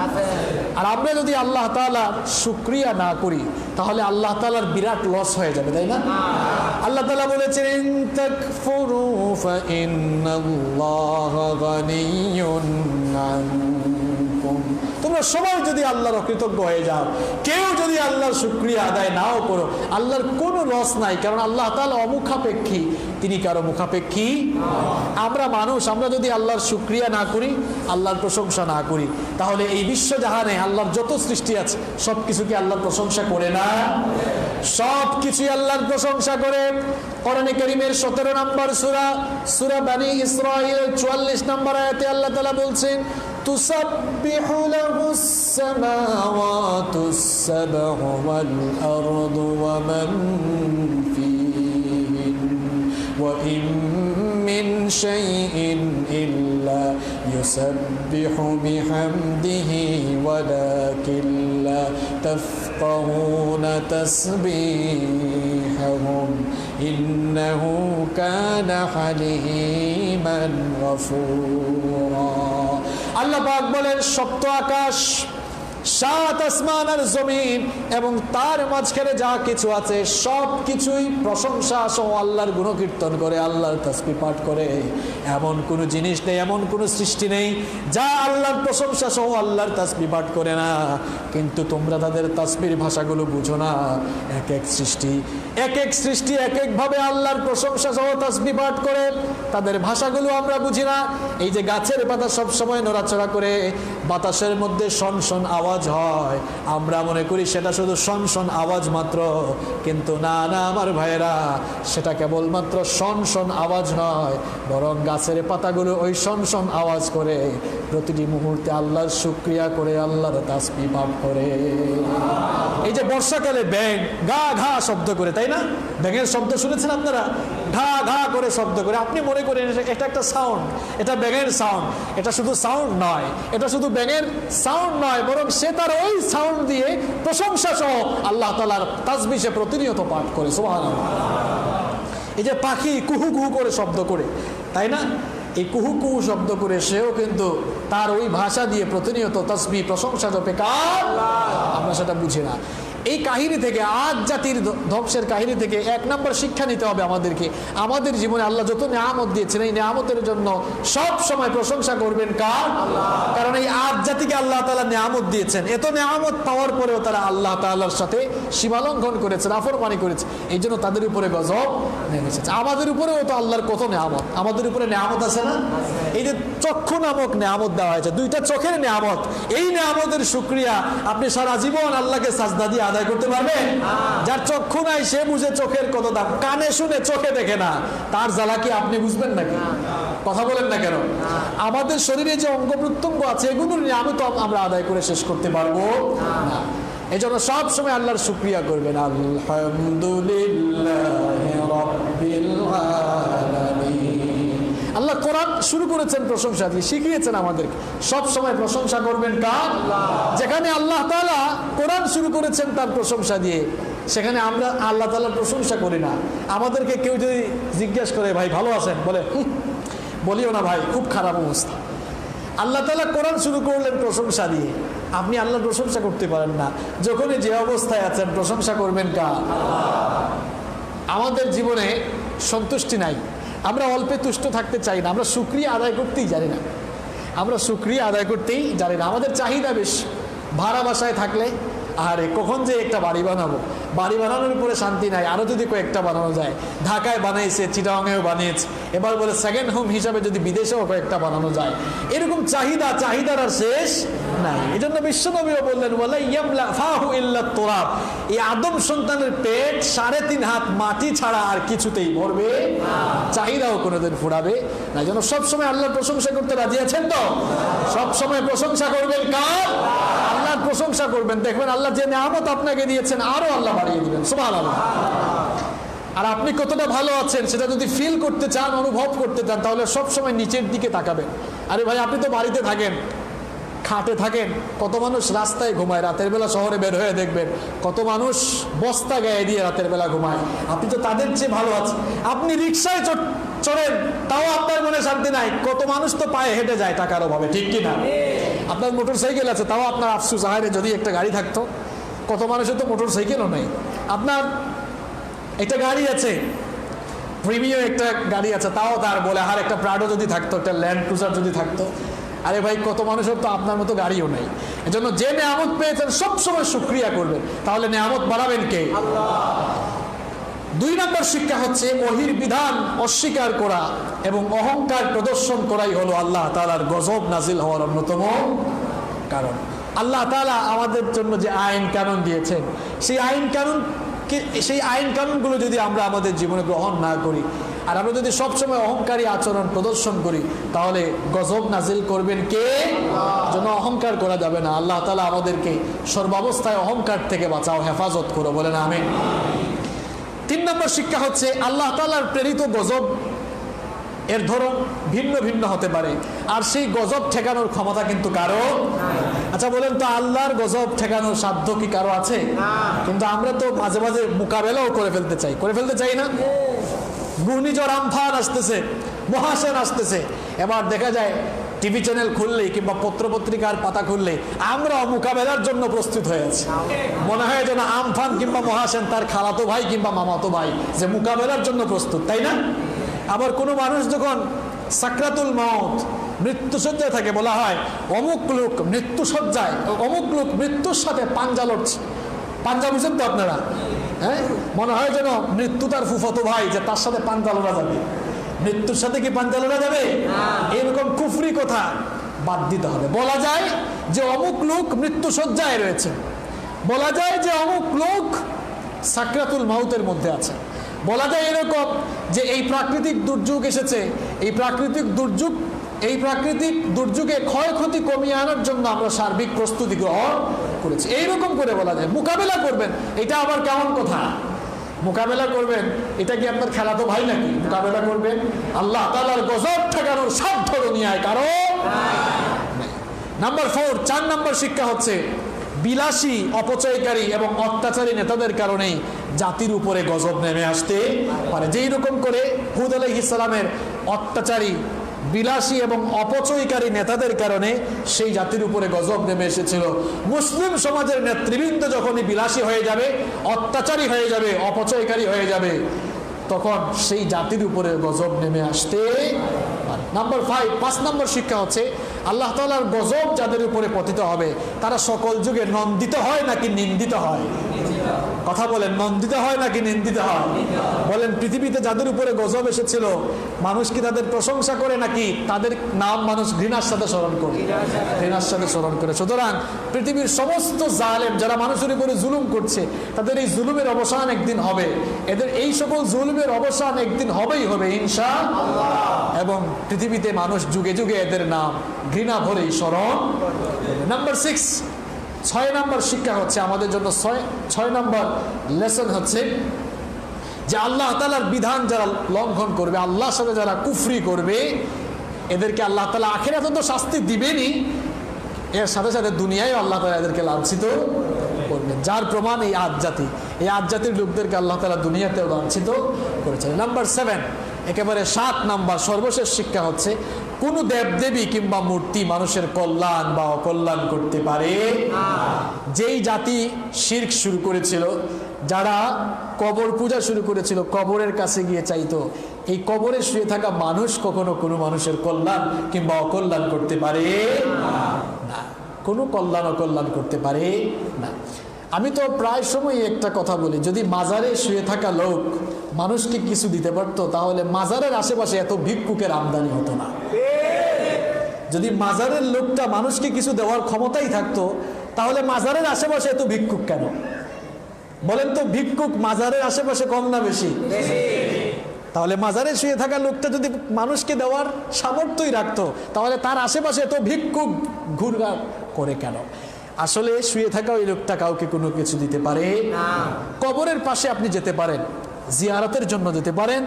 আর আমরা যদি আল্লাহ তাআলা শুকরিয়া না করি তাহলে আল্লাহ তাআলার বিরাট লস হয়ে যাবে, তাই না? আল্লাহ তাআলা বলেছেন, ইন তাকফুরু ফা ইন্নাল্লাহা গানিয়্যুন আনকুম। তোমরা সবাই যদি আল্লাহর অকৃতজ্ঞ হয়ে যাও, কেউ যদি আল্লাহর শুকরিয়া আদায় নাও করো, আল্লাহর কোনো লস নাই, কারণ আল্লাহ তাআলা অমুখাপেক্ষী, তিনি কারো মুখাপেক্ষী। আমরা মানুষ, আমরা যদি আল্লাহর শুকরিয়া না করি, আল্লাহর প্রশংসা না করি, তাহলে এই বিশ্বজাহানে আল্লাহর যত সৃষ্টি আছে সব কিছু কি আল্লাহর প্রশংসা করে না? সব কিছুই আল্লাহর প্রশংসা করে। কোরআনে কারীমের 17 নম্বর সূরা বানী ইসরাঈল 44 নম্বর আয়াতে আল্লাহ তাআলা বলছেন, তুসাব্বিহু লাহুস সামাওয়াতুস সাবহু ওয়াল আরদু ওয়া মান ফীহিন ওয়া ইন মিন শাইইন ইল্লা ইউসাব্বিহু বিহামদিহি ওয়ালাকিন লা তাফকাহুনা তাসবিহাহুম ইন্নাহু কানা হালিমান গফুরা। আল্লাহ পাক বলেন, সপ্ত আকাশ সাত আসমান আর জমিন এবং তার মাঝখানে যা কিছু আছে সব কিছুই প্রশংসা সহ আল্লাহর গুণকীর্তন করে, আল্লাহর তাসবিহ পাঠ করে। এমন কোনো জিনিস নেই, এমন কোনো সৃষ্টি নেই যা আল্লাহর প্রশংসা সহ আল্লাহর তাসবিহ পাঠ করে না। কিন্তু তোমরা তাদের তাসবিহর ভাষাগুলো বুঝো না। এক এক সৃষ্টি এক একভাবে আল্লাহর প্রশংসা সহ তাসবিহ পাঠ করে, তাদের ভাষাগুলো আমরা বুঝি না। এই যে গাছের পাতা সব সময় নড়াচড়া করে, বাতাসের মধ্যে শন শন আওয়াজ হয়, আমরা মনে করি সেটা শুধু শন শন আওয়াজ মাত্র, কিন্তু না না আমার ভাইয়েরা, সেটা কেবলমাত্র শন শন আওয়াজ নয়, বরং গাছের পাতাগুলো ওই শন শন আওয়াজ করে, প্রতিটি মুহূর্তে আল্লাহর শুকরিয়া করে, আল্লাহর তাসবিহ পাঠ করে। এই যে বর্ষাকালে ব্যাঙ ঘা ঘা শব্দ করে, তাই না? ব্যাঙের শব্দ শুনেছেন আপনারা? ঘা ঘা করে শব্দ করে। আপনি মনে করেন এটা একটা সাউন্ড, এটা ব্যাঙের সাউন্ড। এটা শুধু সাউন্ড নয়, এটা শুধু ব্যাঙের সাউন্ড নয়, বরং সে তার ওই সাউন্ড দিয়ে প্রশংসা সহ আল্লাহ তাআলার তাসবিহ সে প্রতিনিয়ত পাঠ করে। সুবহানাল্লাহ। এই যে পাখি কুহু কুহু করে শব্দ করে, তাই না? এই কুহু কুহু শব্দ করে সেও কিন্তু তার ওই ভাষা দিয়ে প্রতিনিয়ত তাসবিহ প্রশংসা জপে কার? আমরা সেটা বুঝি না। এই কাহিনী থেকে, আজ জাতির ধ্বংসের কাহিনী থেকে এক নম্বর শিক্ষা নিতে হবে আমাদেরকে। আমাদের জীবনে আল্লাহ যত নিয়ামত দিয়েছেন, এই নিয়ামতের জন্য সব সময় প্রশংসা করবেন কার? কারণ এই আজ জাতিকে আল্লাহ তাআলা নিয়ামত দিয়েছেন, এত নিয়ামত পাওয়ার পরেও তারা আল্লাহ তাআলার সাথে সীমালঙ্ঘন করেছে, নাফরমানি করেছে, এই জন্য তাদের উপরে গজব নেমে এসেছে। আমাদের উপরেও তো আল্লাহর কত নিয়ামত, আমাদের উপরে নিয়ামত আছে না? এই যে চক্ষু নামক নিয়ামত দেওয়া হয়েছে, দুইটা চোখের নিয়ামত, এই নিয়ামতের শুকরিয়া আপনি সারা জীবন আল্লাহকে সাজদা দিয়ে আদায় করতে পারবেন? যার চক্ষু নাই সে বুঝে চোখের কত দাম, কানে শুনে চোখে দেখে না, তার জ্বালা কি আপনি বুঝবেন নাকি? কথা বলেন না কেন? আমাদের শরীরে যে অঙ্গ প্রত্যঙ্গ আছে, এগুলোর নিয়ামত আমরা আদায় করে শেষ করতে পারবো না। এই জন্য সব সময় আল্লাহর শুকরিয়া করবেন। আলহামদুলিল্লাহি রাব্বিল আলামিন। আল্লাহ কোরআন শুরু করেছেন প্রশংসা দিয়ে, শিখিয়েছেন আমাদেরকে সব সময় প্রশংসা করবেন কার? যেখানে আল্লাহ তাআলা কোরআন শুরু করেছেন তার প্রশংসা দিয়ে, সেখানে আমরা আল্লাহ তাআলার প্রশংসা করি না। আমাদেরকে কেউ যদি জিজ্ঞেস করে ভাই ভালো আছেন, বলে বলিও না ভাই খুব খারাপ অবস্থা। আল্লাহ তাআলা কোরআন শুরু করলেন প্রশংসা দিয়ে, আপনি আল্লাহর প্রশংসা করতে পারেন না। যখনই যে অবস্থায় আছেন প্রশংসা করবেন কার? আমাদের জীবনে সন্তুষ্টি নাই, আমরা অল্পে তুষ্ট থাকতে চাই না, আমরা শুকরিয়া আদায় করতেই জানি না, আমরা শুকরিয়া আদায় করতেই জানি না। আমাদের চাহিদা বেশ। ভাড়া বাসায় থাকলে আরে কখন যে একটা বাড়ি বানাবো, বাড়ি বানানোর উপরে শান্তি নাই, আরো যদি কয়েকটা বানানো যায়। ঢাকায় বানাইছে, চিটাগাংয়েও বানিয়েছে, এবার বলে সেকেন্ড হোম হিসাবে যদি বিদেশেও কয়েকটা বানানো যায়। এরকম চাহিদার আর শেষ নাই। এই জন্য বিশ্বনবীও বললেন ওয়ালা ইয়ামলা ফাহু ইল্লা তুরাব, এই আদম সন্তানের পেট 3.5 হাত মাটি ছাড়া আর কিছুতেই ভরবে না, চাহিদাও কোনোদিন ফুরাবে না। এই জন্য সবসময় আল্লাহর প্রশংসা করতে রাজি আছেন তো? সবসময় প্রশংসা করবেন কার? আল্লাহর প্রশংসা করবেন, দেখবেন আল্লাহ যে নিয়ামত আপনাকে দিয়েছেন আরো আল্লাহ বাড়িয়ে দিবেন। সুবহানাল্লাহ। আর আপনি কতটা ভালো আছেন সেটা যদি ফিল করতে চান, অনুভব করতে চান, তাহলে সবসময় নিচের দিকে তাকাবেন। আরে ভাই আপনি তো বাড়িতে থাকেন, খাটে থাকেন, কত মানুষ রাস্তায় ঘুমায়, রাতের বেলা শহরে বের হয়ে দেখবেন কত মানুষ বস্তা গায়ে দিয়ে রাতের বেলা ঘুমায়। আপনি তো তাদের চেয়ে ভালো আছেন। আপনি রিক্সায় চড়েন, তাও আপনার মনে শান্তি নাই। কত মানুষ তো পায়ে হেঁটে যায় টাকার অভাবে, ঠিক কিনা? আপনার মোটর সাইকেল আছে, তাও আপনার আফসোস, আহারে যদি একটা গাড়ি থাকতো। কত মানুষের তো মোটর সাইকেলও নেই। আপনার একটা গাড়ি আছে, প্রিমিয়াম একটা গাড়ি আছে, তাও তার বলে আর একটা প্রাডো যদি থাকতো, একটা ল্যান্ড ক্রুজার যদি থাকতো। আরে ভাই কত মানুষের তো আপনার মতো গাড়িও নেই। এজন্য যে নিয়ামত পেয়েছেন সবসময় শুকরিয়া করবেন, তাহলে নিয়ামত বাড়াবেন কে? আল্লাহ। 2 নম্বর শিক্ষা হচ্ছে ওহীর বিধান অস্বীকার করা এবং অহংকার প্রদর্শন করাই হলো আল্লাহ তাআলার গজব নাজিল হওয়ার অন্যতম কারণ। আল্লাহ তাআলা আমাদের জন্য যে আইন কানুন দিয়েছেন, সেই আইন কানুনগুলো যদি আমরা আমাদের জীবনে গ্রহণ না করি, আর আমরা যদি সবসময় অহংকারী আচরণ প্রদর্শন করি, তাহলে গজব নাজিল করবেন কে? যেন অহংকার করা যাবে না। আল্লাহ তাআলা আমাদেরকে সর্বাবস্থায় অহংকার থেকে বাঁচাও, হেফাজত করো, বলেন আমিন। 3 নম্বর শিক্ষা হচ্ছে আল্লাহ তাআলার প্রেরিত গজব এর ধরন ভিন্ন ভিন্ন হতে পারে, আর সেই গজব ঠেকানোর ক্ষমতা কিন্তু কারো। আচ্ছা বলেন তো, আল্লাহর গজব ঠেকানোর সাধ্য কি কারো আছে? কিন্তু আমরা তো মাঝে মাঝে মোকাবেলাও করে ফেলতে চাই না? ঘূর্ণিঝড় আমফান আসতেছে, মহাসেন আসতেছে, এবার দেখা যায় টিভি চ্যানেল খুললেই কিংবা পত্রপত্রিকার পাতা খুললে আমরা মোকাবেলার জন্য প্রস্তুত হয়ে আছি। মনে হয় যেন আমফান কিংবা মহাসেন তার খালাতো ভাই কিংবা মামাতো ভাই, যে মোকাবেলার জন্য প্রস্তুত, তাই না? আবার কোনো মানুষ যখন সাকরাতুল মউত, মৃত্যুসজ্জায় থাকে, বলা হয় অমুক লোক মৃত্যুসজ্জায়, অমুক লোক মৃত্যুর সাথে পাঞ্জা লড়ছে। পাঞ্জা বুঝেন তো আপনারা? হ্যাঁ, মনে হয় যেন মৃত্যু তার ফুফাতো ভাই, যে তার সাথে পাঞ্জা লড়া যাবে। মৃত্যুর সাথে কি পাঞ্জা লড়া যাবে? এরকম কুফরি কথা বাদ দিতে হবে। বলা যায় যে অমুক লোক মৃত্যুসজ্জায় রয়েছে, বলা যায় যে অমুক লোক সাকরাতুল মাউতের মধ্যে আছে, বলা যায় এরকম যে এই প্রাকৃতিক দুর্যোগ এসেছে, এই প্রাকৃতিক দুর্যোগে ক্ষয়ক্ষতি কমিয়ে আনার জন্য আমরা সার্বিক প্রস্তুতি গ্রহণ করেছি, এইরকম করে বলা যায়। মোকাবেলা করবেন, এটা আবার কেমন কথা? মোকাবেলা করবেন, এটা কি আপনার খেলাতো ভাই নাকি? মোকাবেলা করবেন আল্লাহ তাআলার গজব ঠেকানোর সাধ্য দুনিয়ায় কারো নেই। নাম্বার 4, 4 নম্বর শিক্ষা হচ্ছে বিলাসী, অপচয়কারী এবং অত্যাচারী নেতাদের কারণেই জাতির উপরে গজব নেমে আসতে পারে। যেই রকম করে হুদ আলাইহিস সালামের অত্যাচারী, বিলাসী এবং অপচয়কারী নেতাদের কারণে সেই জাতির উপরে গজব নেমে এসেছিল, মুসলিম সমাজের নেতৃবৃন্দ যখনই বিলাসী হয়ে যাবে, অত্যাচারী হয়ে যাবে, অপচয়কারী হয়ে যাবে, তখন সেই জাতির উপরে গজব নেমে আসতে পারে। নাম্বার 5 নম্বর শিক্ষা হচ্ছে আল্লাহ তাআলার গজব যাদের উপরে পতিত হবে তারা সকল যুগে নন্দিত হয় নাকি নিন্দিত হয়? কথা বলেন, নন্দিত হয় নাকি নিন্দিত হয়? বলেন, পৃথিবীতে যাদের উপরে গজব এসেছিল মানুষ কি তাদের প্রশংসা করে নাকি তাদের নাম মানুষ ঘৃণার সাথে স্মরণ করে? ঘৃণার সাথে স্মরণ করে। সুতরাং পৃথিবীর সমস্ত জালেম যারা মানুষের উপরে জুলুম করছে তাদের এই জুলুমের অবসান একদিন হবে, এদের এই সকল জুলুমের অবসান একদিন হবেই হবে ইনশাআল্লাহ। এবং পৃথিবীতে মানুষ যুগে যুগে এদের নাম ঘৃণা ভরেই স্মরণ। নাম্বার 6 নম্বর শিক্ষা হচ্ছে আমাদের জন্য, 6 নম্বর লেসন হচ্ছে যে আল্লাহ তাআলার বিধান যারা লঙ্ঘন করবে, আল্লাহর সাথে যারা কুফরি করবে, এদেরকে আল্লাহ তাআলা আখিরাতে তো শাস্তি দিবেনই, এর সাথে সাথে দুনিয়ায় আল্লাহ তাআলা এদেরকে লাঞ্ছিত করবেন। যার প্রমাণ এই আদ জাতির লোকদেরকে আল্লাহ তাআলা দুনিয়াতেও লাঞ্ছিত করেছেন। নাম্বার 7, একেবারে 7 নম্বর সর্বশেষ শিক্ষা হচ্ছে কোন দেবদেবী কিংবা মূর্তি মানুষের কল্যাণ বা অকল্যাণ করতে পারে। যেই জাতি শিরক শুরু করেছিল, যারা কবর পূজা শুরু করেছিল, কবরের কাছে গিয়ে চাইতো, এই কবরে শুয়ে থাকা মানুষ কখনো কোনো মানুষের কল্যাণ কিংবা অকল্যাণ করতে পারে না। কোনো কল্যাণ অকল্যাণ করতে পারে না। আমি তো প্রায় সময় একটা কথা বলি, যদি মাজারে শুয়ে থাকা লোক মানুষকে কিছু দিতে পারতো তাহলে মাজারের আশেপাশে এত ভিক্ষুকের আমদানি হতো না। যদি মাজারের লোকটা মানুষকে কিছু দেওয়ার ক্ষমতাই থাকতো তাহলে মাজারের আশেপাশে এত ভিক্ষুক কেন? বলেন তো, ভিক্ষুক মাজারের আশেপাশে কম না বেশি? তাহলে মাজারে শুয়ে থাকা লোকটা যদি মানুষকে দেওয়ার সামর্থ্যই রাখতো তাহলে তার আশেপাশে এত ভিক্ষুক ঘুরঘার করে কেন? আসলে শুয়ে থাকা ওই লোকটা কাউকে কোনো কিছু দিতে পারে না। কবরের পাশে আপনি যেতে পারেন, জিয়ারতের জন্য যেতে পারেন,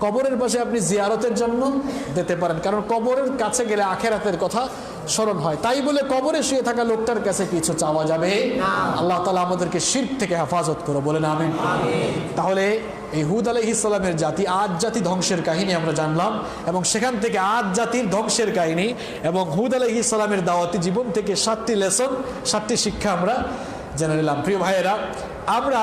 কবরের পাশে আপনি জিয়ারতের জন্য যেতে পারেন, কারণ কবরের কাছে গেলে আখিরাতের কথা স্মরণ হয়। তাই বলে কবরে শুয়ে থাকা লোকটার কাছে কিছু চাওয়া যাবে না। আল্লাহ তাআলা আমাদেরকে শিরক থেকে হেফাজত করো, বলেন আমিন। তাহলে এই হুদ আলাইহিস সালামের জাতি, আদ জাতি ধ্বংসের কাহিনী আমরা জানলাম, এবং সেখান থেকে আদ জাতির ধ্বংসের কাহিনী এবং হুদ আলাইহিস সালামের দাওয়াতি জীবন থেকে 7টি লেসন, 7টি শিক্ষা আমরা জেনে নিলাম। প্রিয় ভাইয়েরা, আমরা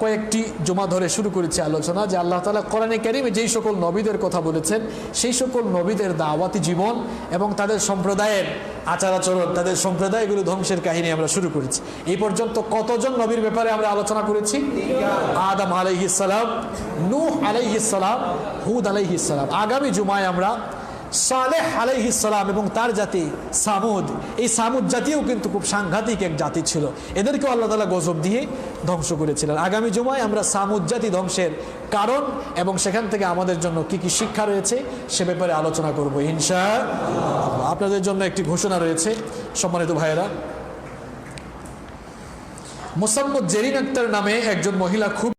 কয়েকটি জুমা ধরে শুরু করেছি আলোচনা যে আল্লাহ তাআলা কোরআনে কারীমে যেই সকল নবীদের কথা বলেছেন সেই সকল নবীদের দাওয়াতি জীবন এবং তাদের সম্প্রদায়ের আচার আচরণ, তাদের সম্প্রদায়গুলো ধ্বংসের কাহিনী আমরা শুরু করেছি। এই পর্যন্ত কতজন নবীর ব্যাপারে আমরা আলোচনা করেছি? আদম আলাইহিস সালাম, নূহ আলাইহিস সালাম, হুদ আলাইহিস সালাম। আগামী জুমায় আমরা সালেহ আলাইহিস সালাম এবং তার জাতি সামুদ, এই সামুদ জাতিও কিন্তু খুব সাংঘাতিক এক জাতি ছিল, এদেরকেও আল্লাহ তাআলা গজব দিয়ে ধ্বংস করেছিলেন। আগামী জুমায় আমরা সামুদ জাতি ধ্বংসের কারণ এবং সেখান থেকে আমাদের জন্য কি কি শিক্ষা রয়েছে সে ব্যাপারে আলোচনা করব ইনশাআল্লাহ। আপনাদের জন্য একটি ঘোষণা রয়েছে সম্মানিত ভাইয়েরা। মোসাম্মদ জেরিন আক্তার নামে একজন মহিলা খুব